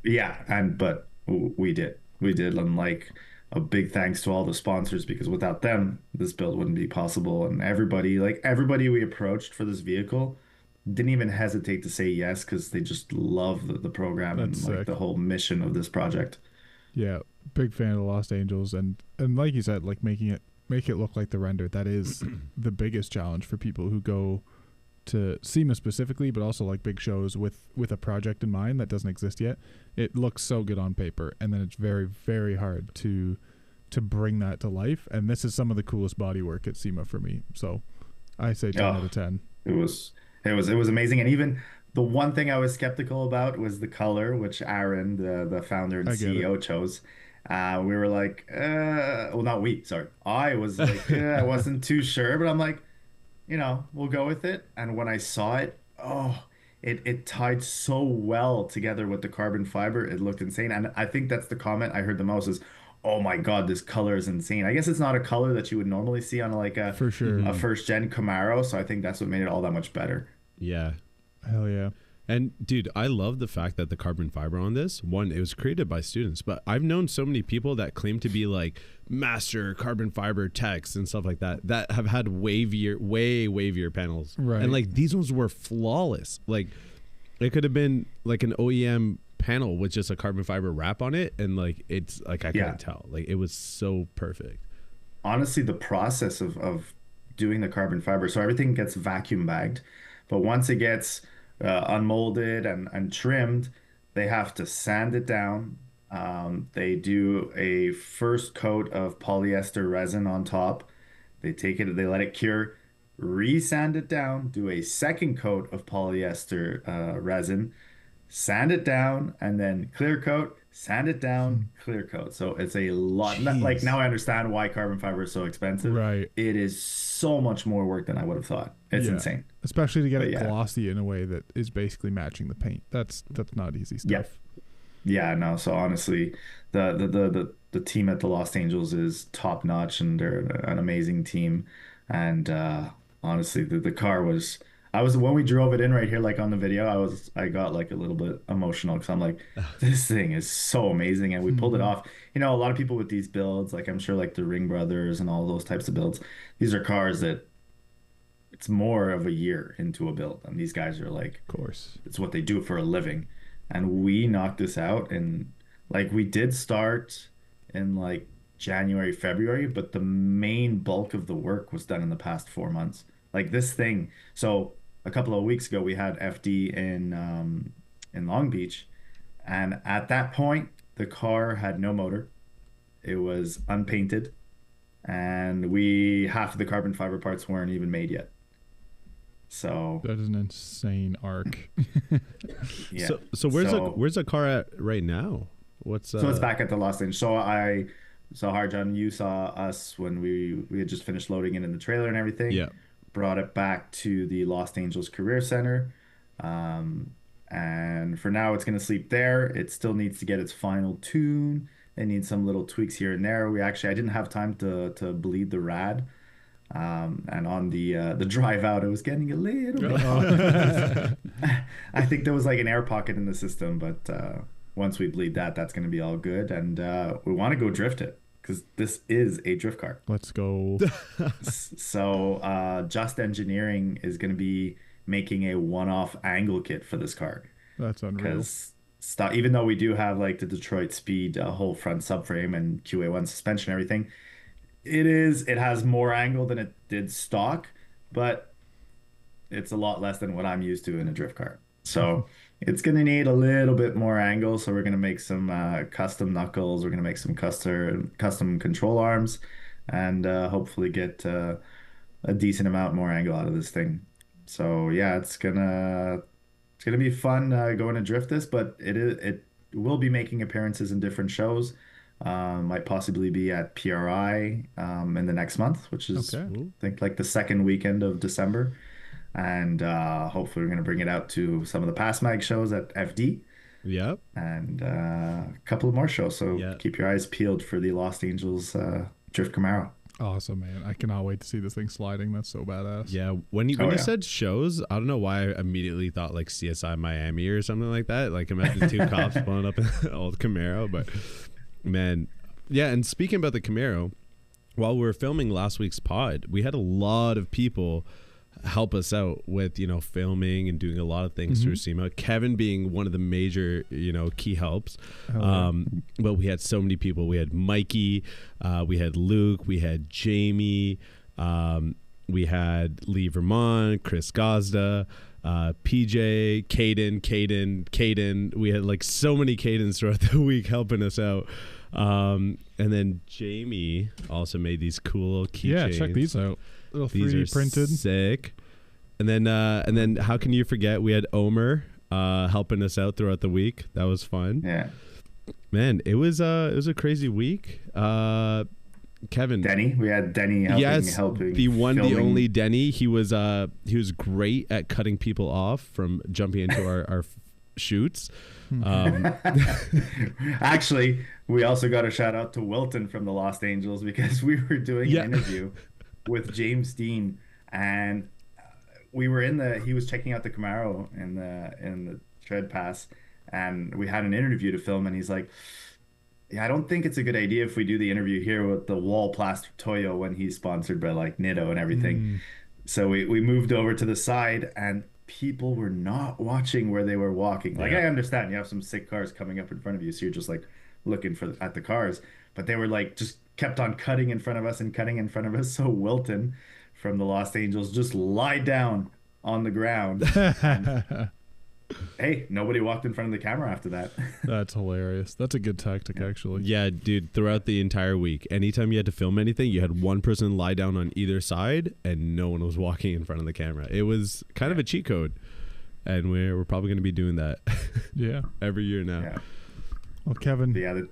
Yeah, but we did. And like, a big thanks to all the sponsors, because without them, this build wouldn't be possible. And everybody we approached for this vehicle didn't even hesitate to say yes, because they just love the program. That's and like sick. the whole mission of this project. Yeah, big fan of the Los Angeles, and like you said, like make it look like the render. That is the biggest challenge for people who go to SEMA specifically, but also like big shows with a project in mind that doesn't exist yet. It looks so good on paper, and then it's very, very hard to bring that to life. And this is some of the coolest body work at SEMA for me. So I say 10 out of 10. It was amazing. And even the one thing I was skeptical about was the color, which Aaron, the founder and CEO, chose. We were like, well, not we, sorry. I was like, I wasn't too sure, but I'm like, we'll go with it. And when I saw it, it tied so well together with the carbon fiber. It looked insane. And I think that's the comment I heard the most is, oh my God, this color is insane. I guess it's not a color that you would normally see on like a first gen Camaro. So I think that's what made it all that much better. Yeah. Hell yeah. And dude, I love the fact that the carbon fiber on this one, it was created by students, but I've known so many people that claim to be like master carbon fiber techs and stuff like that have had way wavier panels. Right. And like these ones were flawless. Like it could have been like an OEM panel with just a carbon fiber wrap on it, and like it's like I couldn't tell. Like it was so perfect. Honestly, the process of doing the carbon fiber, so everything gets vacuum bagged, but once it gets unmolded and trimmed, they have to sand it down. They do a first coat of polyester resin on top. They take it, they let it cure, re-sand it down, do a second coat of polyester resin, sand it down, and then clear coat, sand it down, clear coat. So it's a lot. Like now I understand why carbon fiber is so expensive. Right. It is so much more work than I would have thought. It's insane. Especially to get it glossy in a way that is basically matching the paint. That's not easy stuff. Yeah, no. So honestly, the team at the Los Angeles is top notch, and they're an amazing team. And honestly, the car was. When we drove it in right here, like on the video, I got like a little bit emotional because I'm like, this thing is so amazing, and we pulled it off. You know, a lot of people with these builds, like I'm sure like the Ring Brothers and all those types of builds, these are cars that it's more of a year into a build, and these guys are like, of course, it's what they do for a living, and we knocked this out, and like we did start in like January, February, but the main bulk of the work was done in the past 4 months. Like this thing, so. A couple of weeks ago, we had FD in Long Beach, and at that point, the car had no motor. It was unpainted, and half of the carbon fiber parts weren't even made yet. So that is an insane arc. Yeah. So where's the car at right now? So it's back at the Los Angeles. So Harjan, you saw us when we had just finished loading it in the trailer and everything. Yeah. Brought it back to the Los Angeles Career Center. And for now, it's going to sleep there. It still needs to get its final tune. It needs some little tweaks here and there. I didn't have time to bleed the rad. And on the drive out, it was getting a little bit hot. I think there was like an air pocket in the system, but once we bleed that, that's going to be all good. And we want to go drift it, because this is a drift car. Let's go. So Just Engineering is going to be making a one-off angle kit for this car. That's unreal. Because even though we do have like the Detroit Speed whole front subframe and QA1 suspension and everything, it has more angle than it did stock, but it's a lot less than what I'm used to in a drift car. So it's going to need a little bit more angle. So we're going to make some custom knuckles. We're going to make some custom control arms, and hopefully get a decent amount more angle out of this thing. So yeah, it's gonna be fun going to drift this, but it will be making appearances in different shows. Might possibly be at PRI in the next month, which is I think like the second weekend of December. And hopefully we're going to bring it out to some of the past mag shows at FD. Yep. And a couple of more shows. So keep your eyes peeled for the Los Angeles Drift Camaro. Awesome, man. I cannot wait to see this thing sliding. That's so badass. Yeah. When you said shows, I don't know why I immediately thought like CSI Miami or something like that. Like imagine two cops pulling up in an old Camaro. But man, yeah. And speaking about the Camaro, while we were filming last week's pod, we had a lot of people help us out with filming and doing a lot of things through SEMA, Kevin being one of the major key helps. But we had so many people. We had Mikey, we had Luke, we had Jamie, we had Lee Vermont, Chris Gazda, PJ, Caden. We had like so many Cadens throughout the week helping us out. And then Jamie also made these cool keychains. Yeah, check these out. Little these 3D are printed. Sick. And then how can you forget, we had Omer helping us out throughout the week. That was fun. Yeah. Man, it was a crazy week. Kevin. Denny. We had Denny helping. The one, filming. The only Denny. He was great at cutting people off from jumping into our shoots. Actually, we also got a shout out to Wilton from the Los Angeles, because we were doing an interview with James Dean, and we were he was checking out the Camaro in the tread pass, and we had an interview to film, and he's like, yeah, I don't think it's a good idea if we do the interview here with the wall plastic Toyo when he's sponsored by like Nitto and everything. So we moved over to the side, and people were not watching where they were walking. Like, I understand you have some sick cars coming up in front of you, so you're just like looking at the cars, but they were like just kept on cutting in front of us and cutting in front of us. So Wilton from the Lost Angels just lied down on the ground. Hey, nobody walked in front of the camera after that. That's hilarious. That's a good tactic, actually. Yeah, dude, throughout the entire week, anytime you had to film anything, you had one person lie down on either side and no one was walking in front of the camera. It was kind of a cheat code, and we're probably going to be doing that every year now. Yeah. Well, Kevin,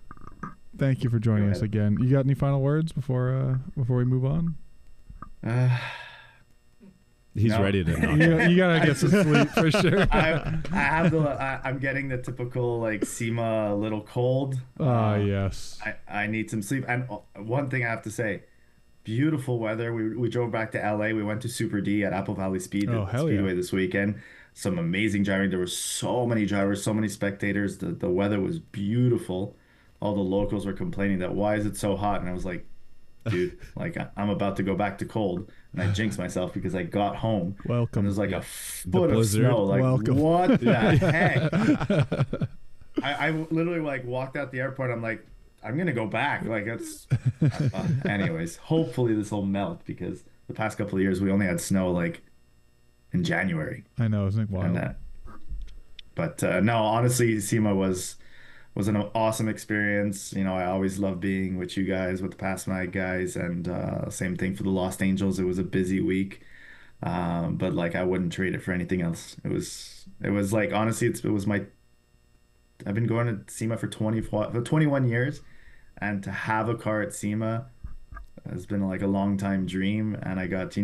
thank you for joining us again. You got any final words before we move on? He's ready to knock. You gotta get some sleep for sure. I'm getting the typical like SEMA little cold. Yes. I need some sleep. And one thing I have to say, beautiful weather. We drove back to LA. We went to Super D at Apple Valley Speedway this weekend. Some amazing driving. There were so many drivers, so many spectators. The weather was beautiful. All the locals were complaining that why is it so hot? And I was like, dude, like I'm about to go back to cold. And I jinxed myself because I got home. Welcome. And there's like a foot of snow. Like, what the heck? I literally like walked out the airport. I'm like, I'm going to go back. Like, it's anyways, hopefully this will melt, because the past couple of years we only had snow like in January. I know, isn't it wild? But no, honestly, SEMA was an awesome experience. You know, I always love being with you guys, with the Past Night guys, and same thing for the Lost Angels. It was a busy week, but like I wouldn't trade it for anything else. It was like, honestly, I've been going to SEMA for 21 years, and to have a car at SEMA has been like a long time dream. And I got,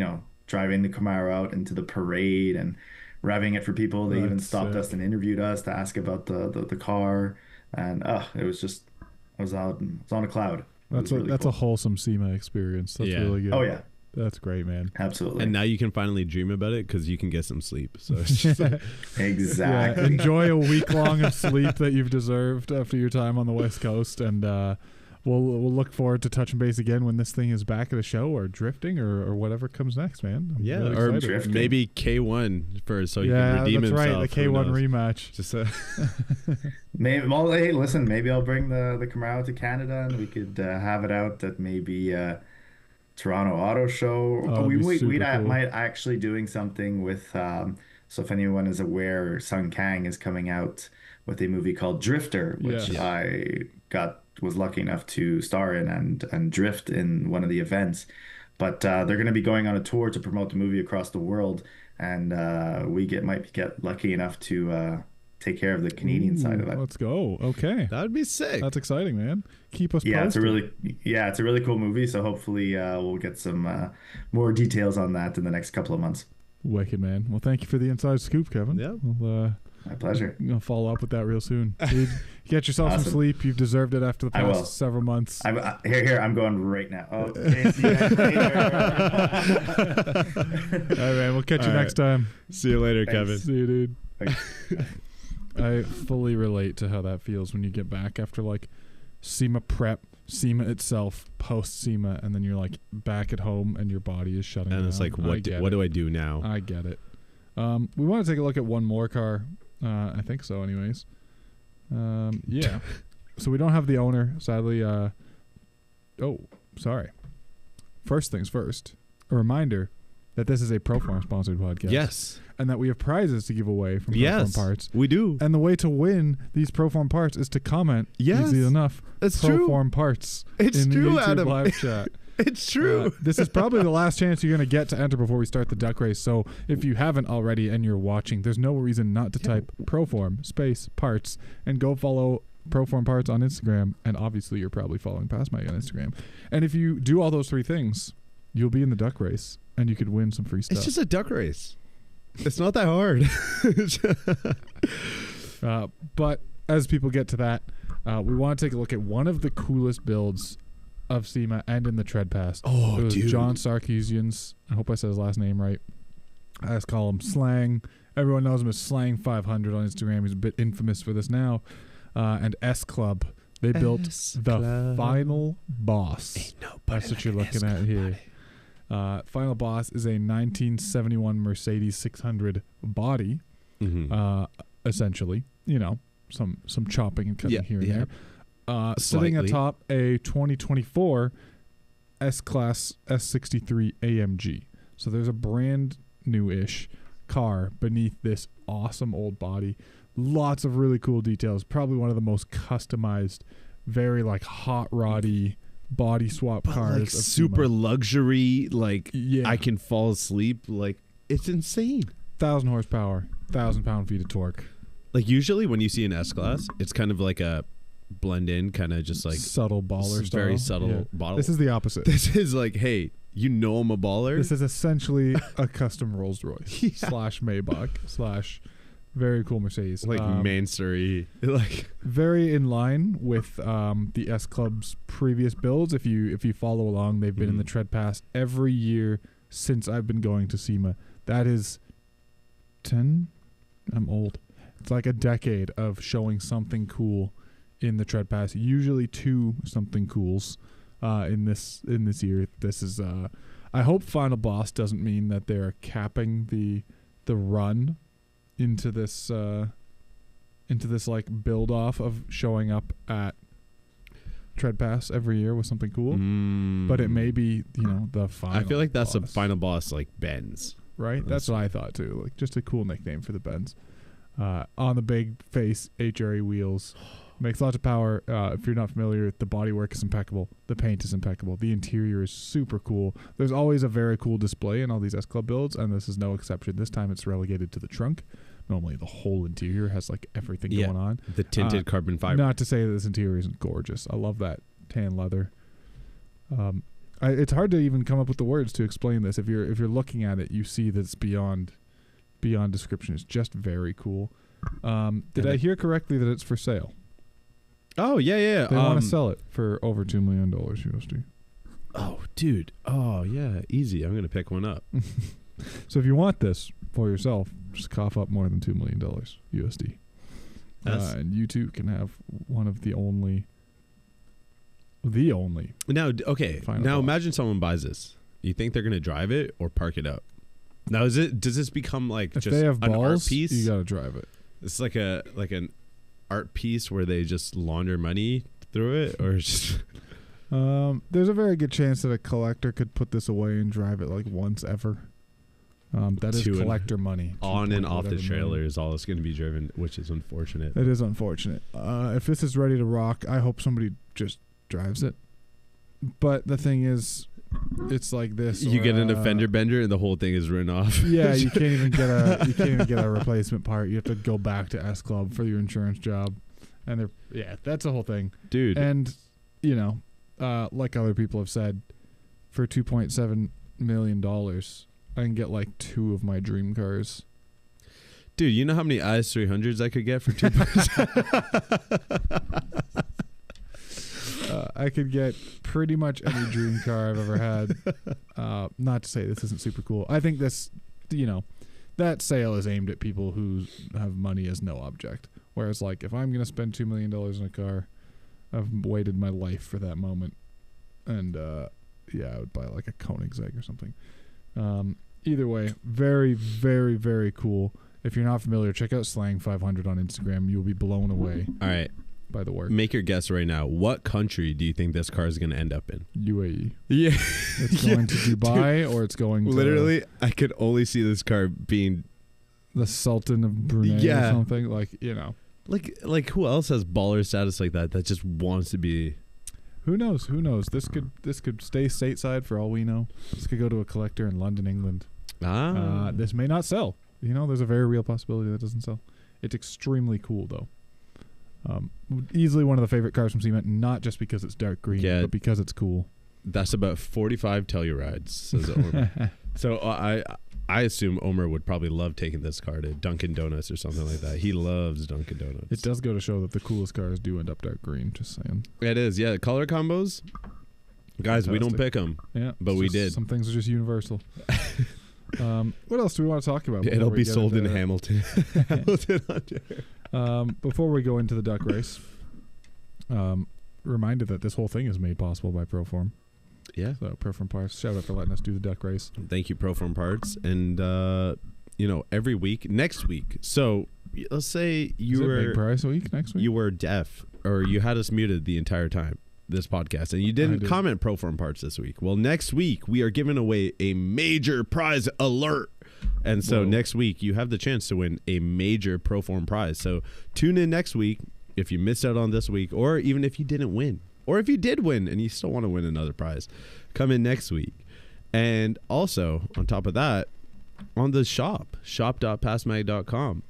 driving the Camaro out into the parade and revving it for people. They even stopped us and interviewed us to ask about the car. And I was on a cloud. That's a wholesome SEMA experience. That's really good. Oh yeah, that's great, man. Absolutely. And now you can finally dream about it because you can get some sleep. So it's just like, exactly. Yeah, enjoy a week long of sleep that you've deserved after your time on the West Coast, and we'll look forward to touching base again when this thing is back at a show or drifting or whatever comes next, man. I'm really excited. Or maybe K1 first, so you can redeem himself. Yeah, that's right. The K1 rematch. Just maybe. Well, hey, listen. Maybe I'll bring the Camaro to Canada, and we could have it out at maybe Toronto Auto Show. We might actually doing something with. So if anyone is aware, Sung Kang is coming out with a movie called Drifter, which I was lucky enough to star in and drift in one of the events. But they're going to be going on a tour to promote the movie across the world, and we might get lucky enough to take care of the Canadian side of it. Let's go. Okay, that would be sick. That's exciting, man. Keep us posted. It's a really cool movie. So hopefully we'll get some more details on that in the next couple of months. Wicked, man. Well, thank you for the inside scoop, Kevin. Yeah. My pleasure. I'm going to follow up with that real soon. Dude, get yourself some sleep. You've deserved it after the past several months. Here, I'm going right now. Okay, see you guys later. All right, man. We'll catch you next time. See you later, Thanks. Kevin. See you, dude. I fully relate to how that feels when you get back after like SEMA prep, SEMA itself, post SEMA, and then you're like back at home and your body is shutting down. And it's like, what do I do now? I get it. We want to take a look at one more car. I think so, anyways. Yeah. So we don't have the owner, sadly. Sorry. First things first. A reminder that this is a Proform sponsored podcast. Yes. And that we have prizes to give away from Proform parts. We do. And the way to win these Proform parts is to comment. Yes. Easy enough. It's true. Proform parts. It's in true, the YouTube Adam. live chat. It's true. This is probably the last chance you're going to get to enter before we start the duck race. So if you haven't already and you're watching, there's no reason not to type Proform space parts and go follow Proform parts on Instagram. And obviously you're probably following Past Mike on Instagram. And if you do all those three things, you'll be in the duck race and you could win some free stuff. It's just a duck race. It's not that hard. But as people get to that, we want to take a look at one of the coolest builds of SEMA and in the tread pass. Oh, it was dude. John Sarkeesian's. I hope I said his last name right. I just call him Slang. Everyone knows him as Slang 500 on Instagram. He's a bit infamous for this now. And S Club. They built the Final Boss. That's what you're looking at here. Final Boss is a 1971 Mercedes 600 body, essentially. You know, some chopping and cutting here and there. Sitting atop a 2024 S-Class S63 AMG. So there's a brand new-ish car beneath this awesome old body. Lots of really cool details. Probably one of the most customized, very like hot roddy body swap cars. Like super luxury, like I can fall asleep. Like it's insane. 1,000 horsepower, 1,000 pound-feet of torque. Like usually when you see an S-Class, it's kind of like a blend in, kind of just like subtle baller style. Very subtle baller. This is the opposite. This is like, hey, you know I'm a baller. This is essentially a custom Rolls Royce slash Maybach slash very cool Mercedes. Like Mansory. Like very in line with the S Club's previous builds. If you follow along, they've been in the Tread Pass every year since I've been going to SEMA. That is 10. I'm old. It's like a decade of showing something cool in the Tread Pass. Usually 2 something cools in this year. This is I hope Final Boss doesn't mean that they're capping the run into this like build off of showing up at Tread Pass every year with something cool. But it may be, you know, the Final I feel like that's Boss. a Final Boss like Benz. Right? That's what I thought too. Like just a cool nickname for the Benz. On the big face HRE wheels. Makes lots of power. If you're not familiar, the bodywork is impeccable. The paint is impeccable. The interior is super cool. There's always a very cool display in all these S Club builds, and this is no exception. This time it's relegated to the trunk. Normally the whole interior has like everything going on. The tinted carbon fiber. Not to say that this interior isn't gorgeous. I love that tan leather. It's hard to even come up with the words to explain this. If you're looking at it, you see that it's beyond description. It's just very cool. Did I hear correctly that it's for sale? Oh yeah. They want to sell it for over $2 million USD. Oh, dude. Oh yeah, easy. I'm gonna pick one up. So if you want this for yourself, just cough up more than $2 million USD. And you too can have one of the only. Now, okay. Now imagine someone buys this. You think they're gonna drive it or park it out? Now, does this become like if just they have an balls, art piece? You gotta drive it. It's like an art piece where they just launder money through it, or just. There's a very good chance that a collector could put this away and drive it like once ever. That is collector money. On and off the trailer is all it's going to be driven, which is unfortunate. It is unfortunate. If this is ready to rock, I hope somebody just drives it. But the thing is, it's like this. You get an fender bender and the whole thing is written off. Yeah, you can't even get a replacement part. You have to go back to S Club for your insurance job, and that's the whole thing, dude. And you know, like other people have said, for $2.7 million, I can get like 2 of my dream cars. Dude, you know how many IS300s I could get for 2 I could get pretty much any dream car I've ever had. Not to say this isn't super cool. I think this, you know, that sale is aimed at people who have money as no object. Whereas, like, if I'm going to spend $2 million in a car, I've waited my life for that moment. And, I would buy, like, a Koenigsegg or something. Either way, very, very, very cool. If you're not familiar, check out Slang 500 on Instagram. You'll be blown away. All right. By the work. Make your guess right now. What country do you think this car is going to end up in? UAE. Yeah. It's going to Dubai. Dude, or it's going to... Literally, I could only see this car being... the Sultan of Brunei or something. Like, you know. Like who else has baller status like that just wants to be... Who knows? This could stay stateside for all we know. This could go to a collector in London, England. This may not sell. You know, there's a very real possibility that doesn't sell. It's extremely cool, though. Easily one of the favorite cars from SEMA, not just because it's dark green, but because it's cool. That's about 45 Tellurides, says Omer. So I assume Omer would probably love taking this car to Dunkin' Donuts or something like that. He loves Dunkin' Donuts. It does go to show that the coolest cars do end up dark green, just saying. It is, yeah. Color combos, guys, fantastic. We don't pick them, but we did. Some things are just universal. What else do we want to talk about? It'll be sold in Hamilton. Hamilton, Ontario. Before we go into the duck race, reminded that this whole thing is made possible by Proform. Yeah. So Proform Parts, shout out for letting us do the duck race. Thank you, Proform Parts. And, every week, next week. So let's say you were... Big Price Week next week? You were deaf, or you had us muted the entire time, this podcast, and you didn't comment Proform Parts this week. Well, next week, we are giving away a major prize alert. And so next week, you have the chance to win a major Proform prize. So tune in next week if you missed out on this week, or even if you didn't win. Or if you did win and you still want to win another prize, come in next week. And also, on top of that, on the shop.passmag.com,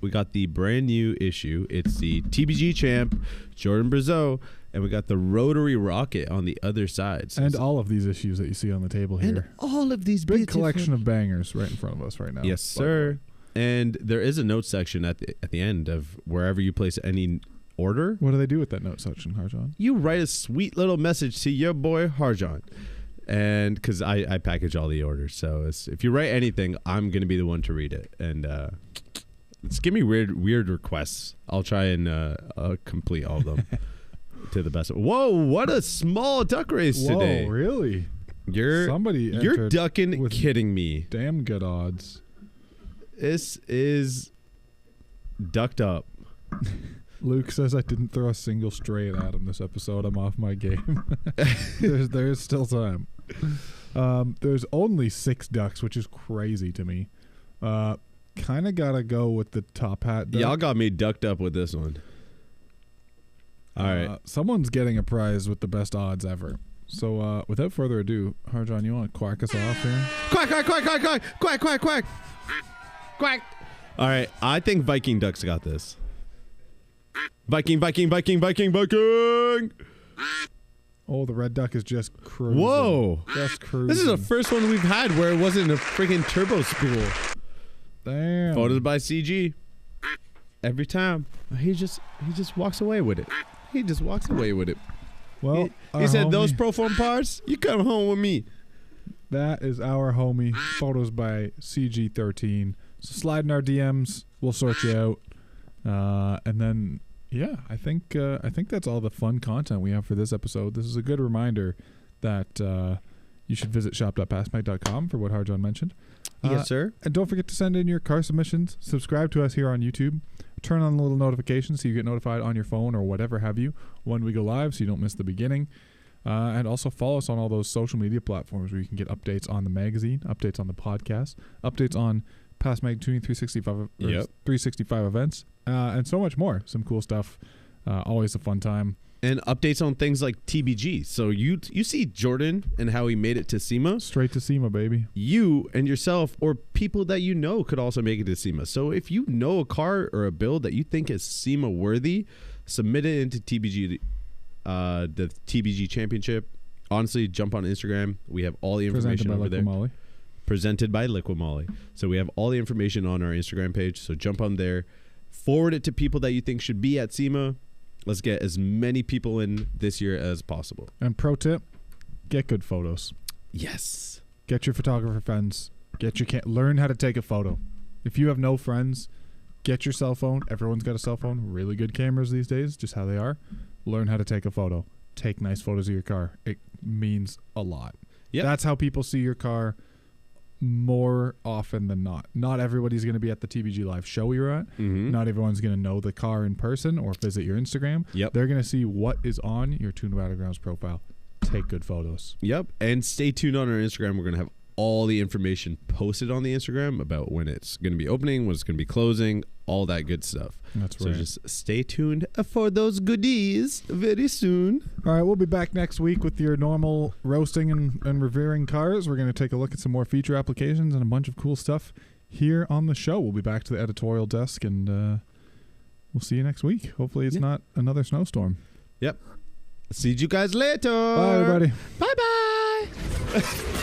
we got the brand new issue. It's the TBG champ, Jordan Brazeau, and we got the rotary rocket on the other side. So and all of these issues that you see on the table here. And all of these big collection of bangers right in front of us right now. Yes, sir. And there is a note section at the end of wherever you place any order. What do they do with that note section, Harjan? You write a sweet little message to your boy Harjan. And because I package all the orders. So if you write anything, I'm going to be the one to read it. And just give me weird requests. I'll try and complete all of them to the best. Whoa, what a small duck race today. Whoa, really? You're ducking with kidding me. Damn good odds. This is ducked up. Luke says I didn't throw a single straight at him this episode. I'm off my game. There's still time. There's only 6 ducks, which is crazy to me. Kind of got to go with the top hat duck. Y'all got me ducked up with this one. All right. Someone's getting a prize with the best odds ever. So without further ado, Harjan, you want to quack us off here? Quack, quack, quack, quack, quack, quack, quack, quack. Quack. All right. I think Viking Ducks got this. Viking. Oh, the red duck is just cruising. Whoa. Just cruising. This is the first one we've had where it wasn't a freaking turbo spool. Damn. Photos by CG. Every time. He just walks away with it. He just walks away with it. Well, he said, those Proform parts, you come home with me. That is our homie. Photos by CG13. So slide in our DMs. We'll sort you out. And then, yeah, I think that's all the fun content we have for this episode. This is a good reminder that you should visit shop.passmag.com for what Harjan mentioned. Yes, sir. And don't forget to send in your car submissions. Subscribe to us here on YouTube. Turn on the little notifications so you get notified on your phone or whatever have you when we go live so you don't miss the beginning. And also follow us on all those social media platforms where you can get updates on the magazine, updates on the podcast, updates on Past Mag Tuning 365, 365 events, and so much more. Some cool stuff. Always a fun time. And updates on things like TBG. So you see Jordan and how he made it to SEMA. Straight to SEMA, baby. You and yourself or people that you know could also make it to SEMA. So if you know a car or a build that you think is SEMA worthy, submit it into TBG, the TBG Championship. Honestly, jump on Instagram. We have all the information over there. Presented by Liquid Molly. So we have all the information on our Instagram page. So jump on there. Forward it to people that you think should be at SEMA. Let's get as many people in this year as possible. And pro tip, get good photos. Yes. Get your photographer friends. Learn how to take a photo. If you have no friends, get your cell phone. Everyone's got a cell phone. Really good cameras these days, just how they are. Learn how to take a photo. Take nice photos of your car. It means a lot. Yep. That's how people see your car more often than not. Not everybody's going to be at the TBG live show you're at. Mm-hmm. Not everyone's going to know the car in person or visit your Instagram. Yep. They're going to see what is on your Tune Battlegrounds profile. Take good photos. Yep. And stay tuned on our Instagram. We're going to have all the information posted on the Instagram about when it's going to be opening, when it's going to be closing, all that good stuff. That's right. So just stay tuned for those goodies very soon. All right, we'll be back next week with your normal roasting and revering cars. We're going to take a look at some more feature applications and a bunch of cool stuff here on the show. We'll be back to the editorial desk, and we'll see you next week. Hopefully it's not another snowstorm. Yep. See you guys later. Bye, everybody. Bye-bye.